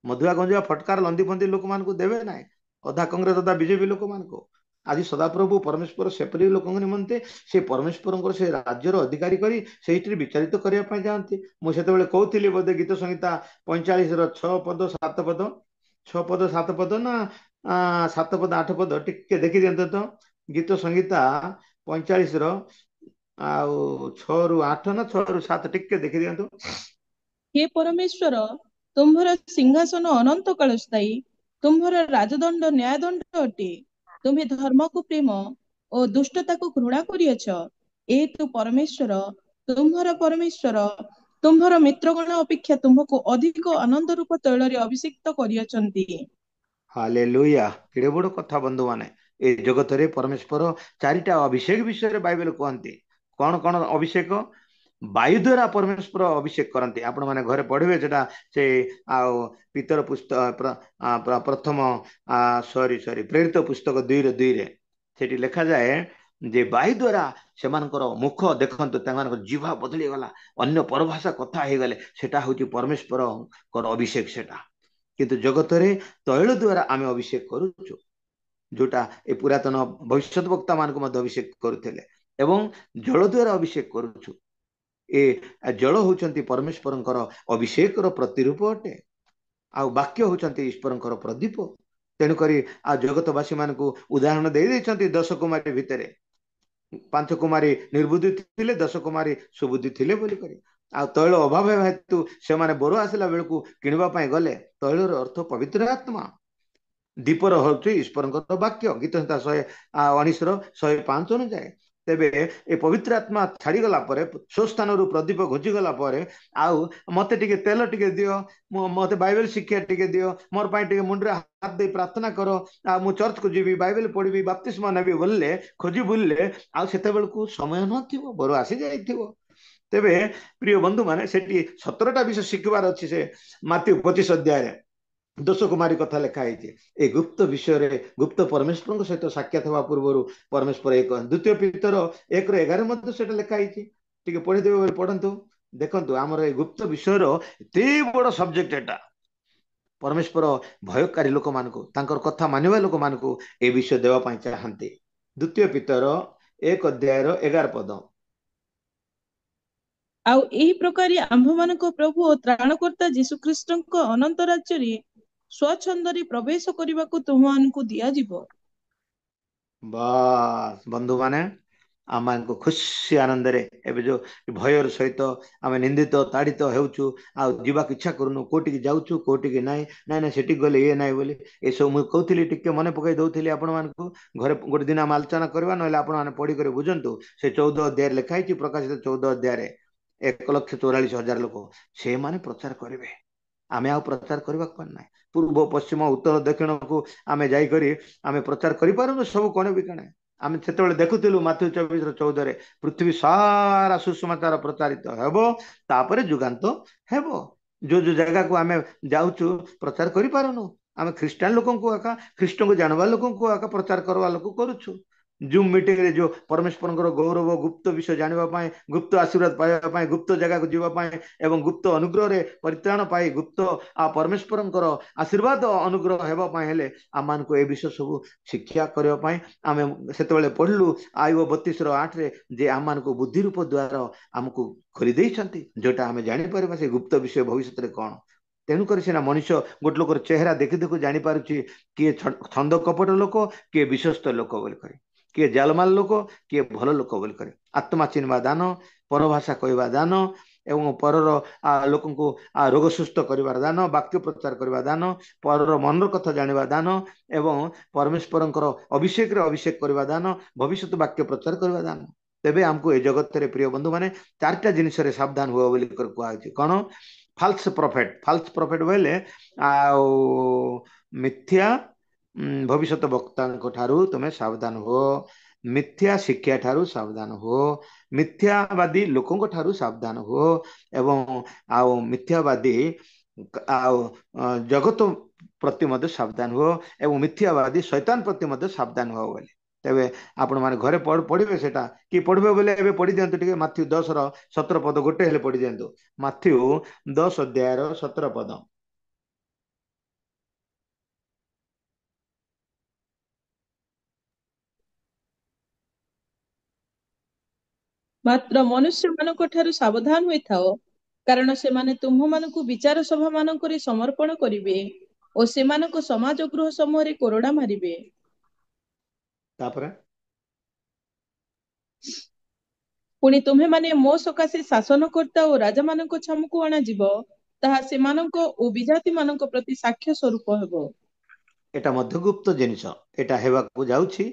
ମଧୁଆ ଗଞ୍ଜୁଆ ଫଟକାର ଲନ୍ଦି ଫନ୍ଦି ଲୋକମାନଙ୍କୁ ଦେବେ ନାହିଁ, ଅଧା କଂଗ୍ରେସ ଅଧା ବିଜେପି ଲୋକମାନଙ୍କୁ। ଆଜି ସଦାପ୍ରଭୁ ପରମେଶ୍ୱର ସେପରି ଲୋକଙ୍କ ନିମନ୍ତେ ସେ ପରମେଶ୍ୱରଙ୍କର ସେ ରାଜ୍ୟର ଅଧିକାରୀ କରି ସେଇଠି ବିଚାରିତ କରିବା ପାଇଁ ଯାଆନ୍ତି। ମୁଁ ସେତେବେଳେ କହୁଥିଲି ବୋଧେ ଗୀତ ସଂହିତା 45ର 6 ପଦ 7 ପଦ, 6 ପଦ 7 ପଦ ନା 7 ପଦ 8 ପଦ, ଟିକେ ଦେଖି ଦିଅନ୍ତୁ ତ। ଗୀତ ସଂହିତା 45ର 6ରୁ 8 ନା 6ରୁ 7, ଟିକେ ଦେଖି ଦିଅନ୍ତୁ। हे ପରମେଶ୍ୱର, ତୁମ୍ଭର ସିଂହାସନ ଅନନ୍ତ କାଳ ସ୍ଥାୟୀ, ତୁମ୍ଭର ରାଜଦଣ୍ଡ ନ୍ୟାୟଦଣ୍ଡ ଅଟେ। ତୁମ୍ଭେ ଧର୍ମକୁ ପ୍ରେମ ଓ ଦୁଷ୍ଟତାକୁ ଘୃଣା କରିଅଛ। ଏ ତୁ ପରମେଶ୍ୱର, ତୁମ୍ଭର ପରମେଶ୍ୱର, ତୁମ୍ଭର ମିତ୍ରଗଣ ଅପେକ୍ଷା ତୁମ୍ଭକୁ ଅଧିକ ଆନନ୍ଦ ରୂପ ତୈଳରେ ଅଭିଷିକ୍ତ କରିଅଛନ୍ତି। ହାଲେଲୁୟା। କେଡେ ବଡ କଥା ବନ୍ଧୁ ମାନେ। ଏ ଜଗତରେ ପରମେଶ୍ୱର 4ଟା ଅଭିଷେକ ବିଷୟରେ ବାଇବେଲ କୁହନ୍ତି। କଣ କଣ ଅଭିଷେକ? ବାୟୁ ଦ୍ୱାରା ପରମେଶ୍ୱର ଅଭିଷେକ କରନ୍ତି। ଆପଣ ମାନେ ଘରେ ପଢିବେ ସେଟା। ସେ ପିତର ପୁସ୍ତକ ପ୍ରଥମ ପ୍ରେରିତ ପୁସ୍ତକ 2:2 ସେଠି ଲେଖାଯାଏ ଯେ ବାୟୁ ଦ୍ୱାରା ସେମାନଙ୍କର ମୁଖ ଦେଖନ୍ତୁ, ସେମାନଙ୍କର ଜିଭ ବଦଳି ଗଲା, ଅନ୍ୟ ପରଭାଷା କଥା ହେଇଗଲେ, ସେଟା ହଉଛି ପରମେଶ୍ୱରଙ୍କର ଅଭିଷେକ ସେଟା। କିନ୍ତୁ ଜଗତରେ ତୈଳ ଦ୍ୱାରା ଆମେ ଅଭିଷେକ କରୁଛୁ, ଯୋଉଟା ଏ ପୁରାତନ ଭବିଷ୍ୟତ ବକ୍ତା ମାନଙ୍କୁ ମଧ୍ୟ ଅଭିଷେକ କରୁଥିଲେ, ଏବଂ ଜଳ ଦ୍ୱାରା ଅଭିଷେକ କରୁଛୁ। ଏ ଜଳ ହଉଛନ୍ତି ପରମେଶ୍ୱରଙ୍କର ଅଭିଷେକର ପ୍ରତିରୂପ ଅଟେ, ଆଉ ବାକ୍ୟ ହଉଛନ୍ତି ଈଶ୍ୱରଙ୍କର ପ୍ରଦୀପ। ତେଣୁକରି ଜଗତବାସୀ ମାନଙ୍କୁ ଉଦାହରଣ ଦେଇଛନ୍ତି 10 କୁମାରୀ ଭିତରେ। ପାଞ୍ଚ କୁମାରୀ ନିର୍ବୁଦ୍ଧି ଥିଲେ, 10 କୁମାରୀ ସୁବୁଦ୍ଧି ଥିଲେ ବୋଲି କରି। ଆଉ ତୈଳ ଅଭାବ ହେତୁ ସେମାନେ ବର ଆସିଲା ବେଳକୁ କିଣିବା ପାଇଁ ଗଲେ। ତୈଳର ଅର୍ଥ ପବିତ୍ର ଆତ୍ମା, ଦୀପର ହଉଛି ଈଶ୍ୱରଙ୍କର ବାକ୍ୟ। ଗୀତ ସଂହିତା 119ର 105 ଅନୁଯାୟୀ। ତେବେ ଏ ପବିତ୍ର ଆତ୍ମା ଛାଡ଼ିଗଲା ପରେ, ସ୍ୱସ୍ଥାନରୁ ପ୍ରଦୀପ ଘୁଞ୍ଚିଗଲା ପରେ, ଆଉ ମତେ ଟିକେ ତେଲ ଟିକେ ଦିଅ, ମତେ ବାଇବେଲ ଶିକ୍ଷା ଟିକେ ଦିଅ, ମୋର ପାଇଁ ଟିକେ ମୁଣ୍ଡରେ ହାତ ଦେଇ ପ୍ରାର୍ଥନା କର, ଆଉ ମୁଁ ଚର୍ଚ୍ଚକୁ ଯିବି, ବାଇବେଲ ପଢିବି, ବାପ୍ତିସ୍ମ ନେବି ବୋଲିଲେ, ଖୋଜି ବୁଲିଲେ, ଆଉ ସେତେବେଳକୁ ସମୟ ନଥିବ, ବର ଆସି ଯାଇଥିବ। ତେବେ ପ୍ରିୟ ବନ୍ଧୁ ମାନେ, ସେଠି 17ଟା ବିଷୟ ଶିଖିବାର ଅଛି। ସେ ମାତ୍ୟୁ 25 ଅଧ୍ୟାୟରେ 10 କୁମାରୀ କଥା ଲେଖା ହେଇଛି। ଏ ଗୁପ୍ତ ବିଷୟରେ, ଗୁପ୍ତ ପରମେଶ୍ୱରଙ୍କ ସହିତ ସାକ୍ଷାତ ହେବା ପୂର୍ବରୁ ପରମେଶ୍ୱର ଏକ, 2 ପିତର 1:11 ମଧ୍ୟ ସେଟା ଲେଖା ହେଇଛି। ଟିକେ ପଢିଦେବେ ବୋଲି ପଢନ୍ତୁ। ଦେଖନ୍ତୁ, ଆମର ଏ ଗୁପ୍ତ ବିଷୟର ଏତେ ବଡ ସବଜେକ୍ଟ ଏଟା। ପରମେଶ୍ୱର ଭୟକାରୀ ଲୋକମାନଙ୍କୁ, ତାଙ୍କର କଥା ମାନିବା ଲୋକମାନଙ୍କୁ ଏ ବିଷୟ ଦେବା ପାଇଁ ଚାହାନ୍ତି। 2 ପିତର 1:11। ଆଉ ଏହି ପ୍ରକାର ଆମ୍ଭମାନଙ୍କ ପ୍ରଭୁ ଓ ତ୍ରାଣକର୍ତ୍ତା ଯୀଶୁଖ୍ରୀଷ୍ଟଙ୍କ ଅନନ୍ତ ରାଜ୍ୟରେ ସ୍ୱଚ୍ଛନ୍ଦରେ ପ୍ରବେଶ କରିବାକୁ ତୁମମାନଙ୍କୁ ଦିଆଯିବ। ବାସ୍ ବନ୍ଧୁ ମାନେ, ଆମମାନଙ୍କୁ ଖୁସି ଆନନ୍ଦରେ, ଏବେ ଯୋଉ ଭୟର ସହିତ ଆମେ ନିନ୍ଦିତ ତାଡ଼ିତ ହେଉଛୁ, ଆଉ ଯିବାକୁ ଇଚ୍ଛା କରୁନୁ, କୋଉଠିକି ଯାଉଛୁ, କୋଉଠିକି ନାଇଁ, ନାଇଁ ନାଇଁ ସେଠିକି ଗଲେ ଇଏ ନାଇଁ ବୋଲି, ଏସବୁ ମୁଁ କହୁଥିଲି, ଟିକେ ମନେ ପକାଇ ଦଉଥିଲି ଆପଣମାନଙ୍କୁ। ଘରେ ଗୋଟେ ଦିନ ଆମେ ଆଲୋଚନା କରିବା, ନହେଲେ ଆପଣମାନେ ପଢିକରି ବୁଝନ୍ତୁ। ସେ 14 ଅଧ୍ୟାୟରେ ଲେଖା ହେଇଛି, ପ୍ରକାଶିତ 14 ଅଧ୍ୟାୟରେ 1,44,000 ଲୋକ ସେମାନେ ପ୍ରଚାର କରିବେ। ଆମେ ଆଉ ପ୍ରଚାର କରିବାକୁ ପାରି ନାହିଁ। ପୂର୍ବ ପଶ୍ଚିମ ଉତ୍ତର ଦକ୍ଷିଣକୁ ଆମେ ଯାଇକରି ଆମେ ପ୍ରଚାର କରିପାରୁନୁ, ସବୁ କଣେ ବି କଣେ। ଆମେ ସେତେବେଳେ ଦେଖୁଥିଲୁ ମାଥ୍ୟୁ 24:14, ପୃଥିବୀ ସାରା ସୁସମାଚାର ପ୍ରଚାରିତ ହେବ, ତାପରେ ଯୁଗାନ୍ତ ହେବ। ଯୋଉ ଯୋଉ ଜାଗାକୁ ଆମେ ଯାଉଛୁ ପ୍ରଚାର କରିପାରୁନୁ। ଆମେ ଖ୍ରୀଷ୍ଟିଆନ ଲୋକଙ୍କୁ ଆକା, ଖ୍ରୀଷ୍ଟଙ୍କୁ ଜାଣିବା ଲୋକଙ୍କୁ ଆକା ପ୍ରଚାର କରିବା ଲୋକ କରୁଛୁ। ଜୁମ୍ ମିଟିଂରେ ଯୋଉ ପରମେଶ୍ୱରଙ୍କର ଗୌରବ, ଗୁପ୍ତ ବିଷୟ ଜାଣିବା ପାଇଁ, ଗୁପ୍ତ ଆଶୀର୍ବାଦ ପାଇବା ପାଇଁ, ଗୁପ୍ତ ଜାଗାକୁ ଯିବା ପାଇଁ, ଏବଂ ଗୁପ୍ତ ଅନୁଗ୍ରହରେ ପରିତ୍ରାଣ ପାଇ ଗୁପ୍ତ ପରମେଶ୍ୱରଙ୍କର ଆଶୀର୍ବାଦ ଅନୁଗ୍ରହ ହେବା ପାଇଁ ହେଲେ ଆମମାନଙ୍କୁ ଏ ବିଷୟ ସବୁ ଶିକ୍ଷା କରିବା ପାଇଁ ଆମେ ସେତେବେଳେ ପଢିଲୁ ଆୟୋବ 32:8ରେ, ଯେ ଆମମାନଙ୍କୁ ବୁଦ୍ଧି ରୂପ ଦ୍ୱାର ଆମକୁ ଖୋଲି ଦେଇଛନ୍ତି, ଯୋଉଟା ଆମେ ଜାଣିପାରିବା ସେ ଗୁପ୍ତ ବିଷୟ ଭବିଷ୍ୟତରେ କଣ। ତେଣୁକରି ସିନା ମଣିଷ ଗୋଟେ ଲୋକର ଚେହେରା ଦେଖି ଦେଖୁ ଜାଣିପାରୁଛି କିଏ ଛନ୍ଦ କପଟ ଲୋକ, କିଏ ବିଶ୍ୱସ୍ତ ଲୋକ ବୋଲି କରି, କିଏ ଜାଲମାଲ ଲୋକ, କିଏ ଭଲ ଲୋକ ବୋଲି କରି। ଆତ୍ମା ଚିହ୍ନିବା ଦାନ, ପରଭାଷା କହିବା ଦାନ, ଏବଂ ପରର ଲୋକଙ୍କୁ ରୋଗ ସୁସ୍ଥ କରିବାର ଦାନ, ବାକ୍ୟ ପ୍ରଚାର କରିବା ଦାନ, ପରର ମନର କଥା ଜାଣିବା ଦାନ, ଏବଂ ପରମେଶ୍ୱରଙ୍କର ଅଭିଷେକରେ ଅଭିଷେକ କରିବା ଦାନ, ଭବିଷ୍ୟତ ବାକ୍ୟ ପ୍ରଚାର କରିବା ଦାନ। ତେବେ ଆମକୁ ଏ ଜଗତରେ ପ୍ରିୟ ବନ୍ଧୁ ମାନେ 4ଟା ଜିନିଷରେ ସାବଧାନ ହୁଅ ବୋଲି କୁହାଯାଇଛି। କଣ? ଫାଲ୍ସ ପ୍ରଫେଟ। ଫାଲ୍ସ ପ୍ରଫେଟ ବୋଇଲେ ଆଉ ମିଥ୍ୟା ଭବିଷ୍ୟତ ବକ୍ତାଙ୍କ ଠାରୁ ତୁମେ ସାବଧାନ ହୁଅ, ମିଥ୍ୟା ଶିକ୍ଷା ଠାରୁ ସାବଧାନ ହୁଅ, ମିଥ୍ୟାବାଦୀ ଲୋକଙ୍କ ଠାରୁ ସାବଧାନ ହୁଅ, ଏବଂ ଆଉ ମିଥ୍ୟାବାଦୀ ଆଉ ଜଗତ ପ୍ରତି ମଧ୍ୟ ସାବଧାନ ହୁଅ, ଏବଂ ମିଥ୍ୟାବାଦୀ ଶୈତାନ ପ୍ରତି ମଧ୍ୟ ସାବଧାନ ହୁଅ ବୋଲି। ତେବେ ଆପଣ ମାନେ ଘରେ ପଢିବେ ସେଟା, କି ପଢିବେ ବୋଲେ ଏବେ ପଢି ଦିଅନ୍ତୁ ଟିକେ ମାଥ୍ୟୁ 10:17 ଗୋଟେ ହେଲେ ପଢି ଦିଅନ୍ତୁ। ମାଥ୍ୟୁ 10:17। ମାତ୍ର ମନୁଷ୍ୟମାନଙ୍କ ଠାରୁ ସାବଧାନ ହୋଇଥାଅ, କାରଣ ସେମାନେ ତୁମ୍ଭମାନଙ୍କୁ ବିଚାର ସଭା ମାନଙ୍କରେ ସମର୍ପଣ କରିବେ ଓ ସେମାନଙ୍କ ସମାଜ ଗୃହ ସମୂହରେ କୋରଡା ମାରିବେ। ତାପରେ ପୁଣି ତୁମ୍ଭେମାନେ ମୋ ସକାଶେ ଶାସନକର୍ତ୍ତା ଓ ରାଜାମାନଙ୍କ ଛାମୁକୁ ଅଣାଯିବ, ତାହା ସେମାନଙ୍କ ଓ ବିଜାତି ମାନଙ୍କ ପ୍ରତି ସାକ୍ଷ୍ୟ ସ୍ୱରୂପ ହେବ। ଏଟା ମଧ୍ୟ ଗୁପ୍ତ ଜିନିଷ, ଏଟା ହେବାକୁ ଯାଉଛି,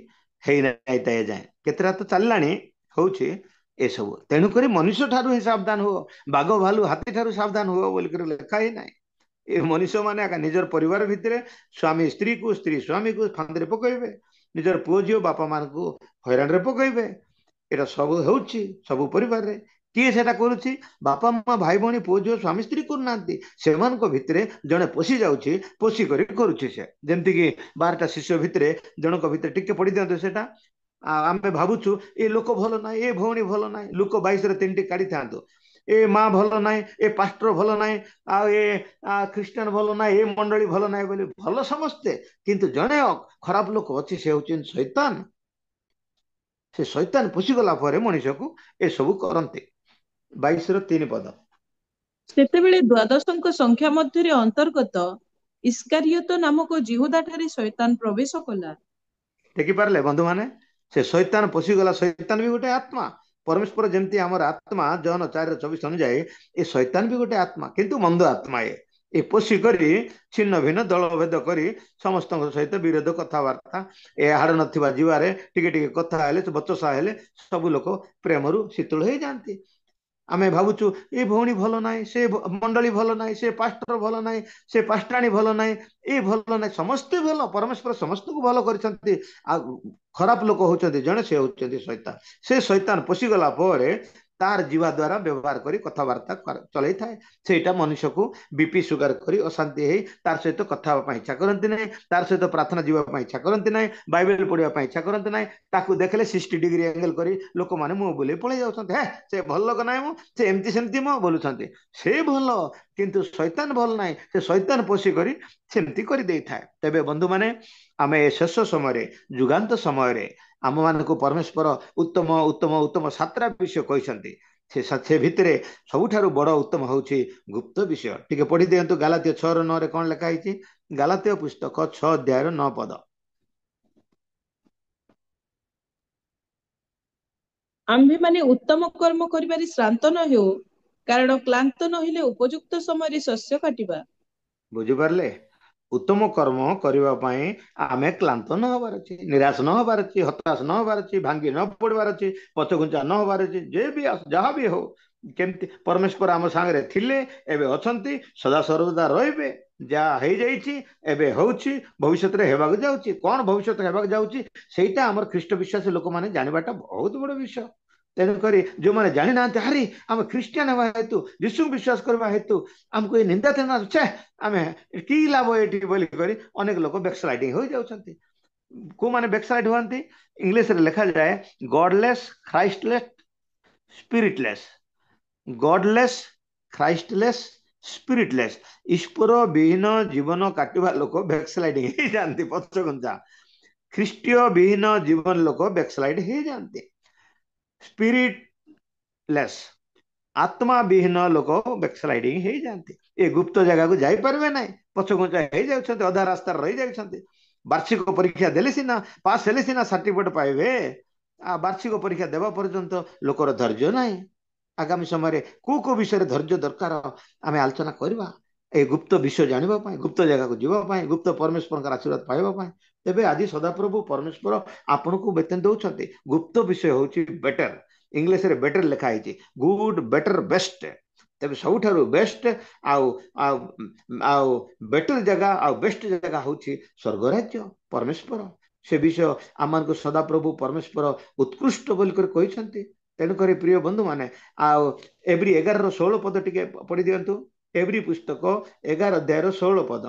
ହେଇନାହିଁ ତ ଏଯାଏଁ, କେତେଟା ତ ଚାଲିଲାଣି, ହଉଛି ଏସବୁ। ତେଣୁକରି ମନୁଷ୍ୟ ଠାରୁ ହିଁ ସାବଧାନ ହୁଅ, ବାଘ ଭାଲୁ ହାତୀ ଠାରୁ ସାବଧାନ ହୁଅ ବୋଲିକରି ଲେଖା ହିଁ ନାହିଁ। ଏ ମଣିଷ ମାନେ ନିଜର ପରିବାର ଭିତରେ ସ୍ୱାମୀ ସ୍ତ୍ରୀକୁ, ସ୍ତ୍ରୀ ସ୍ୱାମୀକୁ ଫାନ୍ଦରେ ପକାଇବେ, ନିଜର ପୁଅ ଝିଅ ବାପା ମାନଙ୍କୁ ହଇରାଣରେ ପକାଇବେ। ଏଟା ସବୁ ହେଉଛି ସବୁ ପରିବାରରେ। କିଏ ସେଟା କରୁଛି? ବାପା ମା, ଭାଇ ଭଉଣୀ, ପୁଅ ଝିଅ, ସ୍ୱାମୀ ସ୍ତ୍ରୀ କରୁନାହାନ୍ତି, ସେମାନଙ୍କ ଭିତରେ ଜଣେ ପଶି ଯାଉଛି, ପଶି କରି କରୁଛି। ସେ ଯେମିତିକି 12ଟା ଶିଷ୍ୟ ଭିତରେ ଜଣଙ୍କ ଭିତରେ, ଟିକେ ପଢି ଦିଅନ୍ତୁ ସେଟା। ଆମେ ଭାବୁଛୁ ଏ ଲୋକ ଭଲ ନାହିଁ, ଏ ଭଉଣୀ ଭଲ ନାହିଁ, ଲୁକ 22ରେ 3ଟି କାଢିଥାନ୍ତୁ। ଏ ମା ଭଲ ନାହିଁ, ଏ ପାଷ୍ଟର ଭଲ ନାହିଁ, ଆଉ ଏ ଖ୍ରୀଷ୍ଟିଆନ ଭଲ ନାହିଁ, ଏ ମଣ୍ଡଳୀ ଭଲ ନାହିଁ ବୋଲି। ଭଲ ସମସ୍ତେ, କିନ୍ତୁ ଜଣେ ଖରାପ ଲୋକ ଅଛି, ସେ ହଉଛନ୍ତି ଶୈତାନ। ସେ ଶୈତାନ ପଶିଗଲା ପରେ ମଣିଷକୁ ଏସବୁ କରନ୍ତି। 22:3। ସେତେବେଳେ ଦ୍ୱାଦଶଙ୍କ ସଂଖ୍ୟା ମଧ୍ୟରେ ଅନ୍ତର୍ଗତ ଇସ୍କାରିୟତ ନାମକ ଜିହୁଦା ଠାରେ ଶୈତାନ ପ୍ରବେଶ କଲା। ଦେଖିପାରିଲେ ବନ୍ଧୁମାନେ, से शैतान पशिगला शैतान भी गोटे आत्मा परमेश्वर जमती आमर आत्मा जन 4:24 अनुजाई ए शैतान भी गोटे आत्मा किंतु मंद आत्मा ए पशि करी छिन्न भिन्न दल भेद करी समस्त सहित विरोध कथबार्ता ए हाड़ नथिबा जीवारे टिके टिके कथा हेले बचसा हेले सब लोक प्रेमरू शीतल हो जाती आमे भावुचु ए भौणी भल नाई से मंडली भल नाई से पास्टर भल नाई से पास्टाणी भल नाई ए भल नाई समस्ते भल परमेश्वर समस्त को भल कर खराब लोक होचंती जने से होचंती शैतान से शैतान पशिगला परे तार जीवा द्वारा व्यवहार करी कथबार्ता चलई थाए सेटा मनुष्य को बीपी सुगर करी अशांति है तार सहित कथा इच्छा करती ना तार सहित प्रार्थना जीवा इच्छा करती ना बाइबल पढ़ा इच्छा करती ना ताकू देखले 60 डिग्री एंगल करी लोक माने मुंह बुले पड़े जाउछन्ते हे से भल लोक नाय मो से एमती सेमती मो बोलुछन्ते से भल किंतु शैतान भल नाय से शैतान पोषी करी सेमती करी देई थाए तबे बंधु माने आमे शेष समय जुगांत समय आम मान को परमेश्वर उत्तम उत्तम उत्तम 7टा विषय कहते से भितर सबुठारु बड़ उत्तम हूँ गुप्त विषय टिके पढ़ी दिंतु गालातिया 6:9 कौन लिखाई गालातिया पुस्तक 6:9 पद आम्भे माने उत्तम कर्म करिबारी श्रांत न हेउ कारण क्लांत नहिले उपयुक्त समय शस्य काटिबा बुझी पारले उत्तम कर्म करने आमे क्लांत न हबार अच्छे निराश न हबार अच्छे हताश न हबार अच्छे भांगी न पड़वार अच्छे पछघुंचा न हबार अच्छे जे भी जहाँ भी हो केमती परमेश्वर आम सांगे थिले एबे अछंती सदा सर्वदा रहिबे जहाँ हो जाइछि एबे होउछि भविष्यत रे हेबाक जाउछि कोन भविष्यत हेबाक जाउछि सेटा हमर ख्रीष्ट विश्वासी लोक माने जानिबाटा बहुत बड़ विषय तेणुक जो मैंने जानी ना हरी आम ख्रीस्टियान हवा हेतु यीशु विश्वास करवा हेतु आमको ये निंदा थे छे आम कि लाभ ये बोलिक अनेक लोग बैकस्लाइडिंग हो जाती को माने बैकस्लाइड हुआ इंग्लिश रे लिखा जाए गॉडलेस क्राइस्टलेस स्पिरिटलेस गॉडलेस क्राइस्टलेस स्पिरिटलेस ईश्वर विहीन जीवन काटिबा लोक बैकस्लाइडिंग हो जाती पछघुंचा ख्रीष्टीय विहीन जीवन लोक बैकस्लाइड हो जाती स्पिरिटलेस आत्मा विहीन लोक बैकस्लाइडिंग हो जाती ये गुप्त जगह को जाई परबे ना पछघुंचा हो जाउछन्ते अधा रास्ता रही जाउछन्ते वार्षिक परीक्षा देले सिना पास हेले सिना सर्टिफिकेट पाइबे वार्षिक परीक्षा देवा पर्यंत लोकर धैर्य नाही आगामी समय को विषय धैर्य दरकार आम आलोचना करवा ए गुप्त विषय जानिबा पाए गुप्त जगह को जीवा पाए गुप्त परमेश्वर आशीर्वाद पाइबा पाए तेबे आज सदाप्रभु परमेश्वर आपन को वेतन दौरान गुप्त विषय हूँ बेटर इंग्लिश रे बेटर लिखाई गुड बेटर बेस्ट तेज सबुठारु बेस्ट आउ आउ बेटर जगह आउ बेस्ट जगह हूँ स्वर्ग राज्य परमेश्वर से विषय आम को सदाप्रभु परमेश्वर उत्कृष्ट बोलिकर तेणुक प्रिय बंधु माने आउ एवरी 11:16 पद टिके पढ़ी दिंतु एवरी पुस्तक 11:16 पद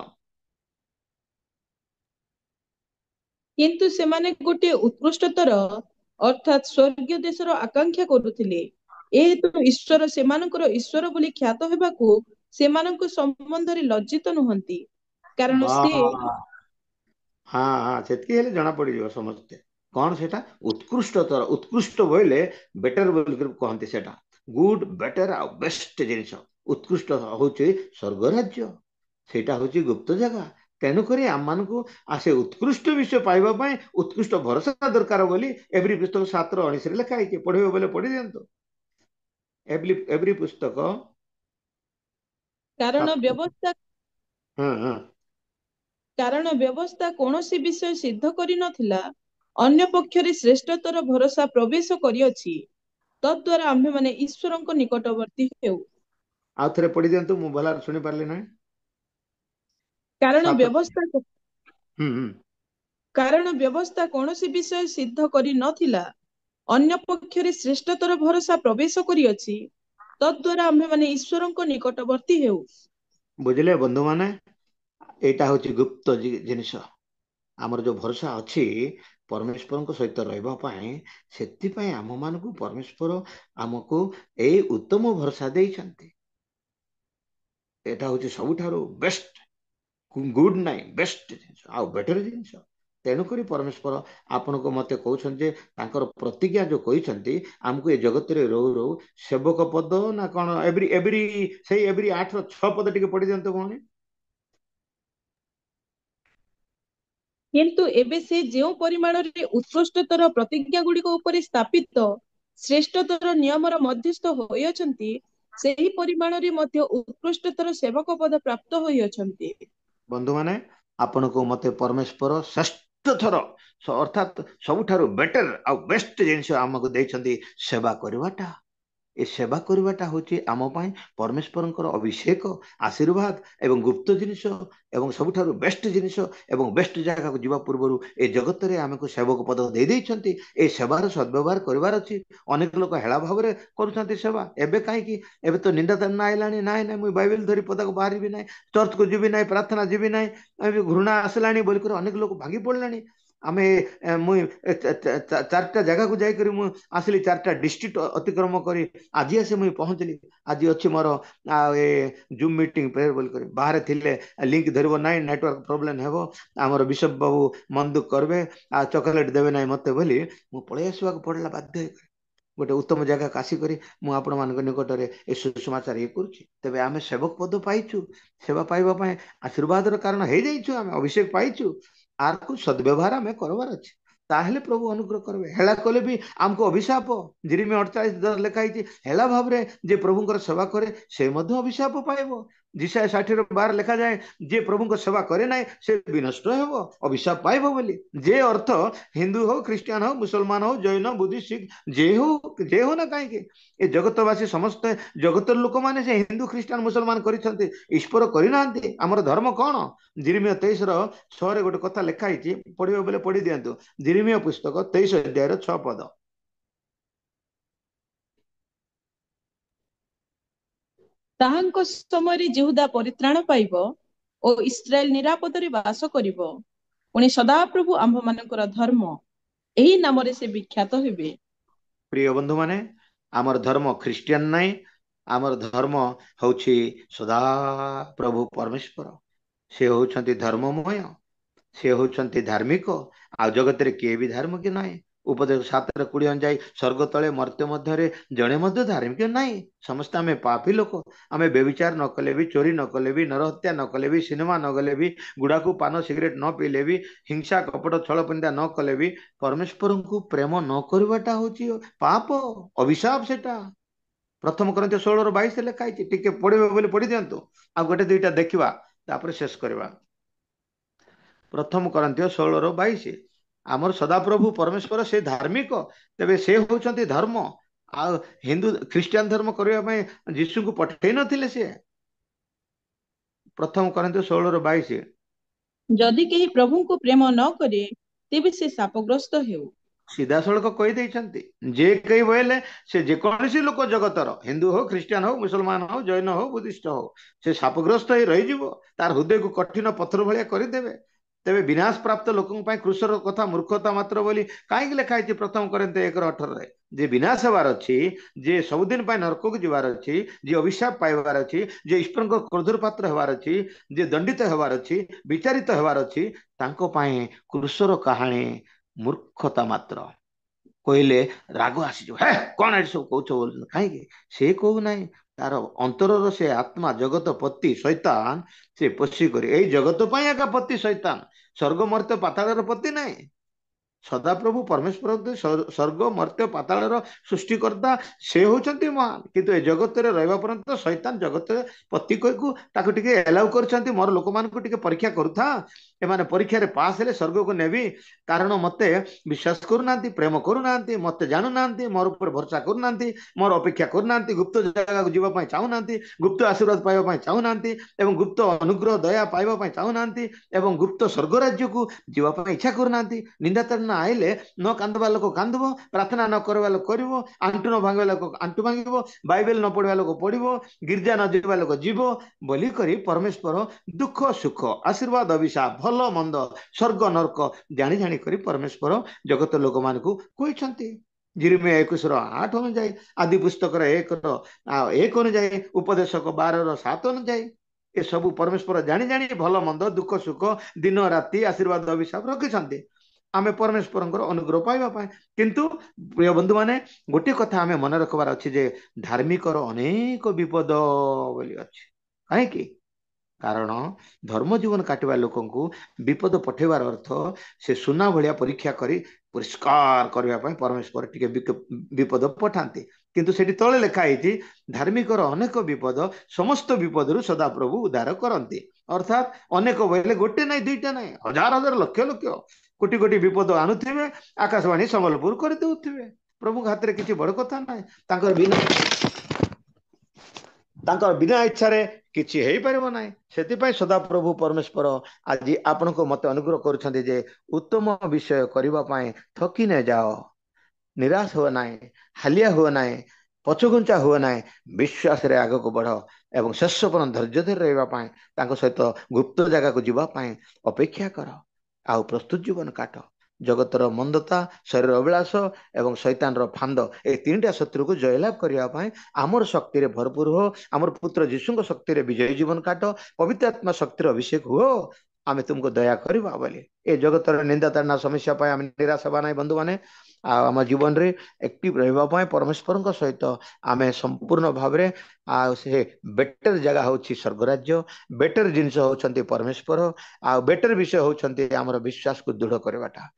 किंतु सेमाने गोटे उत्कृष्टतर अर्थात स्वर्गीय देशर आकांक्षा करुथिले एहेतु ईश्वर सेमानकर ईश्वर बोली ख्यात हेबाकू सेमानक संबंध रे लज्जित नुहंती कारण से हाँ हाँ सेतकी हेले जना पड़ी जो समझते कौन सेटा उत्कृष्टतर उत्कृष्ट बोले बेटर बोल कहते सेटा गुड बेटर आ बेस्ट जिनिस उत्कृष्ट होची स्वर्ग राज्य सेटा होची गुप्त जगह तेणुक आम मान को आसे उत्कृष्ट विषय पाइबा उत्कृष्ट भरोसा दरकार बोली एवरी पुस्तक 7:19 लिखाई पढ़े बोले पढ़ी दिंतु एवरी पुस्तक कारण व्यवस्था हाँ कारण व्यवस्था कौनसी विषय सिद्ध करि नथिला अन्य पक्षरे श्रेष्ठतर भरोसा प्रवेश करियछि तद्वारा आम्भे माने ईश्वरंक निकटवर्ती हेउ आ थरे पढ़ी दिंतु मु भला सुनि पारली ना कारण व्यवस्था हम्म कारण व्यवस्था कौनसी विषय सिद्ध करि नथिला अन्य पक्षरे श्रेष्ठतर भरोसा प्रवेश करियछि तद्वारा आम्भे माने ईश्वरंक निकटवर्ती हेउ बुझले बंधु माने एटा होची गुप्त जिनिस आमर जो भरोसा अच्छी परमेश्वर सहित रही आम मान को परमेश्वर आमको ए उत्तम भरोसा देइछन्ते एटा होची सबुठारु बेस्ट गुड नाई बेस्ट जिनिस आ बेटर जिनिस तेणुक परमेश्वर आपन को मते कहते प्रतिज्ञा जो कहते आमको ये जगत रे रो रो सेवक पद ना कौन एवरी एवरी से एवरी 8:6 पद टिके पढ़ी दिंतु कौन କିନ୍ତୁ ଏବେ ସେ ଯେଉଁ ପରିମାଣରେ ଉତ୍କୃଷ୍ଟତର ପ୍ରତିଜ୍ଞା ଗୁଡିକ ଉପରେ ସ୍ଥାପିତ ଶ୍ରେଷ୍ଠତର ନିୟମର ମଧ୍ୟସ୍ଥ ହୋଇଅଛନ୍ତି, ସେହି ପରିମାଣରେ ମଧ୍ୟ ଉତ୍କୃଷ୍ଟତର ସେବକ ପଦ ପ୍ରାପ୍ତ ହୋଇଅଛନ୍ତି। ବନ୍ଧୁ ମାନେ, ଆପଣଙ୍କୁ ମତେ ପରମେଶ୍ୱର ଶ୍ରେଷ୍ଠ ଥର ଅର୍ଥାତ୍ ସବୁଠାରୁ ବେଟର ଆଉ ବେଷ୍ଟ ଜିନିଷ ଆମକୁ ଦେଇଛନ୍ତି ସେବା କରିବାଟା। ଏ ସେବା କରିବାଟା ହଉଛି ଆମ ପାଇଁ ପରମେଶ୍ୱରଙ୍କର ଅଭିଷେକ, ଆଶୀର୍ବାଦ ଏବଂ ଗୁପ୍ତ ଜିନିଷ ଏବଂ ସବୁଠାରୁ ବେଷ୍ଟ ଜିନିଷ ଏବଂ ବେଷ୍ଟ ଜାଗାକୁ ଯିବା ପୂର୍ବରୁ ଏ ଜଗତରେ ଆମକୁ ସେବକ ପଦ ଦେଇଛନ୍ତି। ଏ ସେବାର ସଦ୍ବ୍ୟବହାର କରିବାର ଅଛି। ଅନେକ ଲୋକ ହେଳା ଭାବରେ କରୁଛନ୍ତି ସେବା। ଏବେ କାହିଁକି? ଏବେ ତ ନିନ୍ଦା ତାନା ଆଇଲାଣି, ନାଇଁ ନାଇଁ ମୁଁ ବାଇବେଲ ଧରି ପଦାକୁ ବାହାରିବି ନାହିଁ, ଚର୍ଚ୍ଚକୁ ଯିବି ନାହିଁ, ପ୍ରାର୍ଥନା ଯିବି ନାହିଁ, ଘୃଣା ଆସିଲାଣି ବୋଲିକରି ଅନେକ ଲୋକ ଭାଙ୍ଗି ପଡ଼ିଲାଣି। ଆମେ ମୁଇଁ ଚାରିଟା ଜାଗାକୁ ଯାଇକରି ମୁଁ ଆସିଲି, ଚାରିଟା ଡିଷ୍ଟ୍ରିକ୍ଟ ଅତିକ୍ରମ କରି ଆଜି ଆସି ମୁଇଁ ପହଞ୍ଚିଲି। ଆଜି ଅଛି ମୋର ଏ ଜୁମ୍ ମିଟିଂ ପ୍ରେୟର ବୋଲିକରି ବାହାରେ ଥିଲେ ଲିଙ୍କ ଧରିବ ନାହିଁ, ନେଟୱାର୍କ ପ୍ରୋବ୍ଲେମ ହେବ, ଆମର ବିଶପ ବାବୁ ମନ ଦୁଃଖ କରିବେ, ଆଉ ଚକୋଲେଟ ଦେବେ ନାହିଁ ମତେ ବୋଲି ମୁଁ ପଳେଇ ଆସିବାକୁ ପଡ଼ିଲା ବାଧ୍ୟ ହେଇକରି। ଗୋଟେ ଉତ୍ତମ ଜାଗାକୁ ଆସିକରି ମୁଁ ଆପଣମାନଙ୍କ ନିକଟରେ ଏ ସୁସମାଚାର ଇଏ କରୁଛି। ତେବେ ଆମେ ସେବକ ପଦ ପାଇଛୁ, ସେବା ପାଇବା ପାଇଁ ଆଶୀର୍ବାଦର କାରଣ ହେଇଯାଇଛୁ, ଆମେ ଅଭିଷେକ ପାଇଛୁ। ଆରକୁ ସଦ୍ବ୍ୟବହାର ଆମେ କରିବାର ଅଛି, ତାହେଲେ ପ୍ରଭୁ ଅନୁଗ୍ରହ କରିବେ। ହେଳା କଲେ ବି ଆମକୁ ଅଭିଶାପ। ଯେରେମିୟା 48:10 ଲେଖା ହେଇଛି, ହେଳା ଭାବରେ ଯେ ପ୍ରଭୁଙ୍କର ସେବା କରେ ସେ ମଧ୍ୟ ଅଭିଶାପ ପାଇବ। ଯିଶାୟା 60:12 ଲେଖାଯାଏ, ଯିଏ ପ୍ରଭୁଙ୍କ ସେବା କରେ ନାହିଁ ସେ ବିନଷ୍ଟ ହେବ, ଅଭିଶାପ ପାଇବ ବୋଲି। ଯେ ଅର୍ଥ ହିନ୍ଦୁ ହଉ, ଖ୍ରୀଷ୍ଟିଆନ ହଉ, ମୁସଲମାନ ହଉ, ଜୈନ, ବୁଦ୍ଧିଷ୍ଟ, ଶିଖ ଯେ ହଉ ନା କାହିଁକି, ଏ ଜଗତବାସୀ ସମସ୍ତେ ଜଗତର ଲୋକମାନେ ସେ ହିନ୍ଦୁ, ଖ୍ରୀଷ୍ଟିଆନ, ମୁସଲମାନ କରିଛନ୍ତି, ଈଶ୍ୱର କରିନାହାନ୍ତି। ଆମର ଧର୍ମ କଣ? ଯେରେମିୟା 23:6 ଗୋଟେ କଥା ଲେଖା ହେଇଛି, ପଢିବେ ବୋଲେ ପଢି ଦିଅନ୍ତୁ। ଯେରେମିୟା ପୁସ୍ତକ 23:6 ତାହାଙ୍କ ସମୟରେ ଯିହୁଦା ପରିତ୍ରାଣ ପାଇବ ଓ ଇସ୍ରାଏଲ ନିରାପଦରେ ବାସ କରିବ। ପୁଣି ସଦାପ୍ରଭୁ ଆମ୍ଭମାନଙ୍କର ଧର୍ମ, ଏହି ନାମରେ ସେ ବିଖ୍ୟାତ ହେବେ। ପ୍ରିୟ ବନ୍ଧୁ ମାନେ, ଆମର ଧର୍ମ ଖ୍ରୀଷ୍ଟିଆନ ନାହିଁ, ଆମର ଧର୍ମ ହଉଛି ସଦା ପ୍ରଭୁ ପରମେଶ୍ୱର। ସେ ହଉଛନ୍ତି ଧର୍ମମୟ, ସେ ହଉଛନ୍ତି ଧାର୍ମିକ, ଆଉ ଜଗତରେ କିଏ ବି ଧାର୍ମିକ ନାହିଁ। ଉପଦେଶ 7:20 ଅନୁଯାୟୀ ସ୍ୱର୍ଗ ତଳେ ମର୍ତ୍ତ୍ୟ ମଧ୍ୟରେ ଜଣେ ମଧ୍ୟ ଧାର୍ମିକ ନାହିଁ। ସମସ୍ତେ ଆମେ ପାପୀ ଲୋକ। ଆମେ ବ୍ୟଭିଚାର ନ କଲେ ବି, ଚୋରି ନ କଲେ ବି, ନରହତ୍ୟା ନ କଲେ ବି, ସିନେମା ନ ଗଲେ ବି, ଗୁଡାକୁ ପାନ ସିଗରେଟ ନ ପିଇଲେ ବି, ହିଂସା କପଟ ଛଳପନିନ୍ଦା ନ କଲେ ବି, ପରମେଶ୍ୱରଙ୍କୁ ପ୍ରେମ ନ କରିବାଟା ହଉଛି ପାପ, ଅଭିଶାପ ସେଟା। ପ୍ରଥମ କରିନ୍ଥିୟ 16:22 ଲେଖା ହେଇଛି। ଟିକେ ପଢିବେ ବୋଲି ପଢି ଦିଅନ୍ତୁ, ଆଉ ଗୋଟେ ଦୁଇଟା ଦେଖିବା, ତାପରେ ଶେଷ କରିବା। ପ୍ରଥମ କରିନ୍ଥିୟ 16:22, ଆମର ସଦାପ୍ରଭୁ ପରମେଶ୍ୱର ସେ ଧାର୍ମିକ, ତେବେ ସେ ହଉଛନ୍ତି ଧର୍ମ। ଆଉ ହିନ୍ଦୁ ଖ୍ରୀଷ୍ଟିଆନ ଧର୍ମ କରିବା ପାଇଁ ଯୀଶୁଙ୍କୁ ପଠେଇ ନଥିଲେ ସିଏ। ପ୍ରଥମ କରିନ୍ଥିୟ 16:22, ଯଦି କେହି ପ୍ରଭୁଙ୍କୁ ପ୍ରେମ ନ କରେ ତେବେ ସେ ଶାପଗ୍ରସ୍ତ ହେଉ। ସିଧାସଳଖ କହିଦେଇଛନ୍ତି। ଯେ କେହି ବୋଇଲେ ସେ ଯେକୌଣସି ଲୋକ ଜଗତର, ହିନ୍ଦୁ ହଉ, ଖ୍ରୀଷ୍ଟିଆନ ହଉ, ମୁସଲମାନ ହଉ, ଜୈନ ହଉ, ବୁଦ୍ଧିଷ୍ଟ ହଉ, ସେ ଶାପଗ୍ରସ୍ତ ହେଇ ରହିଯିବ, ତାର ହୃଦୟକୁ କଠିନ ପଥର ଭଳିଆ କରିଦେବେ। ତେବେ ବିନାଶ ପ୍ରାପ୍ତ ଲୋକଙ୍କ ପାଇଁ କୃଷର କଥା ମୂର୍ଖତା ମାତ୍ର ବୋଲି କାହିଁକି ଲେଖା ହେଇଛି ପ୍ରଥମ କରିନ୍ଥିୟ 1:18? ଯେ ବିନାଶ ହେବାର ଅଛି, ଯେ ସବୁଦିନ ପାଇଁ ନରକକୁ ଯିବାର ଅଛି, ଯେ ଅଭିଶାପ ପାଇବାର ଅଛି, ଯେ ଈଶ୍ୱରଙ୍କ କ୍ରୋଧର ପାତ୍ର ହେବାର ଅଛି, ଯେ ଦଣ୍ଡିତ ହେବାର ଅଛି, ବିଚାରିତ ହେବାର ଅଛି, ତାଙ୍କ ପାଇଁ କୃଷର କାହାଣୀ ମୂର୍ଖତା ମାତ୍ର। କହିଲେ ରାଗ ଆସିଯିବ, ହେ କଣ ଏଠି ସବୁ କହୁଛ ବୋଲି। କାହିଁକି? ସେ କହୁନାହିଁ, ତାର ଅନ୍ତରର ସେ ଆତ୍ମା, ଜଗତ ପତି ଶୈତାନ, ସେ ପଶିକରି ଏଇ ଜଗତ ପାଇଁ ଏକା ପତି ଶୈତାନ, ସ୍ୱର୍ଗ ମର୍ତ୍ତ୍ୟ ପାତାଳର ପତି ନାହିଁ। ସଦାପ୍ରଭୁ ପରମେଶ୍ୱର ସ୍ୱର୍ଗ ମର୍ତ୍ତ୍ୟ ପାତାଳର ସୃଷ୍ଟିକର୍ତ୍ତା, ସେ ହଉଛନ୍ତି ମହାନ। କିନ୍ତୁ ଏ ଜଗତରେ ରହିବା ପର୍ଯ୍ୟନ୍ତ ଶୈତାନ ଜଗତରେ ପତି କହିକୁ ତାକୁ ଟିକେ ଏଲାଉ କରିଛନ୍ତି, ମୋର ଲୋକମାନଙ୍କୁ ଟିକେ ପରୀକ୍ଷା କରୁଥା, ଏମାନେ ପରୀକ୍ଷାରେ ପାସ୍ ହେଲେ ସ୍ୱର୍ଗକୁ ନେବି। କାରଣ ମତେ ବିଶ୍ୱାସ କରୁନାହାନ୍ତି, ପ୍ରେମ କରୁନାହାନ୍ତି, ମତେ ଜାଣୁନାହାନ୍ତି, ମୋର ଉପରେ ଭରସା କରୁନାହାନ୍ତି, ମୋର ଅପେକ୍ଷା କରୁନାହାନ୍ତି, ଗୁପ୍ତ ଜାଗାକୁ ଯିବା ପାଇଁ ଚାହୁଁନାହାନ୍ତି, ଗୁପ୍ତ ଆଶୀର୍ବାଦ ପାଇବା ପାଇଁ ଚାହୁଁନାହାନ୍ତି, ଏବଂ ଗୁପ୍ତ ଅନୁଗ୍ରହ ଦୟା ପାଇବା ପାଇଁ ଚାହୁଁନାହାନ୍ତି, ଏବଂ ଗୁପ୍ତ ସ୍ୱର୍ଗ ରାଜ୍ୟକୁ ଯିବା ପାଇଁ ଇଚ୍ଛା କରୁନାହାନ୍ତି। ନିନ୍ଦାତାନା ଆଇଲେ ନ କାନ୍ଦବା ଲୋକ କାନ୍ଦିବ, ପ୍ରାର୍ଥନା ନ କରିବା ଲୋକ କରିବ, ଆଣ୍ଠୁ ନ ଭାଙ୍ଗିବା ଲୋକ ଆଣ୍ଠୁ ଭାଙ୍ଗିବ, ବାଇବେଲ ନ ପଢିବା ଲୋକ ପଢିବ, ଗିର୍ଜା ନ ଯିବା ଲୋକ ଯିବ ବୋଲି କରି ପରମେଶ୍ୱର ଦୁଃଖ ସୁଖ, ଆଶୀର୍ବାଦ ଅଭିଶାପ, ଭଲ ମନ୍ଦ, ସ୍ୱର୍ଗ ନର୍କ ଜାଣି ଜାଣି କରି ପରମେଶ୍ୱର ଜଗତ ଲୋକମାନଙ୍କୁ କହିଛନ୍ତି। ଯେରେମିୟା 21:8 ଅନୁଯାୟୀ, ଆଦି ପୁସ୍ତକର 1:1 ଅନୁଯାୟୀ, ଉପଦେଶକ 12:7 ଅନୁଯାୟୀ, ଏସବୁ ପରମେଶ୍ୱର ଜାଣି ଜାଣି ଭଲ ମନ୍ଦ, ଦୁଃଖ ସୁଖ, ଦିନ ରାତି, ଆଶୀର୍ବାଦ ଅଭିଶାପ ରଖିଛନ୍ତି ଆମେ ପରମେଶ୍ୱରଙ୍କର ଅନୁଗ୍ରହ ପାଇବା ପାଇଁ। କିନ୍ତୁ ପ୍ରିୟ ବନ୍ଧୁ ମାନେ, ଗୋଟିଏ କଥା ଆମେ ମନେ ରଖିବାର ଅଛି ଯେ ଧାର୍ମିକର ଅନେକ ବିପଦ ବୋଲି ଅଛି। କାହିଁକି? कारण धर्म जीवन काटिबा लोकंकु विपद पठेबार अर्थ से सुना भलिया परीक्षा करी परिष्कार करबा पय परमेश्वर टिके विपद पठांती किंतु सेठी तळे लेखा हेती धार्मिकर अनेक विपद समस्त विपदरु सदा प्रभु उद्धार करंती अर्थात अनेक बोले गोटे नहीं दुईटा नहीं हजार हजार लक्ष लक्ष कोटी कोटी विपद आणुथिबे आकाशवाणी संबलपुर कर देउथिबे प्रभु हाथ रे किछि बड़ कथा नाही तांकर बिना इच्छा रे किछि हेई परबो नाही सेति सदा प्रभु परमेश्वर आज आपण को मत अनुग्रह करुछन्ते जे उत्तम विषय करबा पाए थकी न जाओ निराश हो ना हालिया हो ना पछघुंचा हो ना विश्वास रे आग को बढ़ एवं शेष पर धैर्य धर रहा सहित गुप्त जगह को जीवाई अपेक्षा कर आउ प्रस्तुत जीवन काट जगतर मंदता शरीर अभिलाष एवं शैतान फांद ए तीनटा शत्रु को जयलाभ करने आमर शक्ति रे भरपूर हो आमर पुत्र जीशु शक्ति रे विजय जीवन काट पवित्र आत्मा शक्ति अभिषेक हो आमे तुमको दया करवा बोले ए जगतर निंदा ताड़ना समस्या आम निराश हवा ना बंधु मैंने आम जीवन रे एक्टिव रहा परमेश्वर सहित आमे संपूर्ण भाव से बेटर जगह हूँ स्वर्गराज्य बेटर जिनस होती परमेश्वर आ बेटर विषय होती आमर विश्वास को दृढ़ करवाटा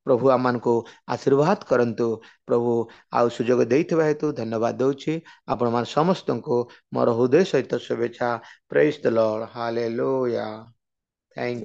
प्रभु आम को आशीर्वाद करंतु प्रभु आउ सुजोग देइथिबा हेतु धन्यवाद दउछि आपण मान समस्त को मोर हृदय सहित शुभेच्छा praise the Lord hallelujah thank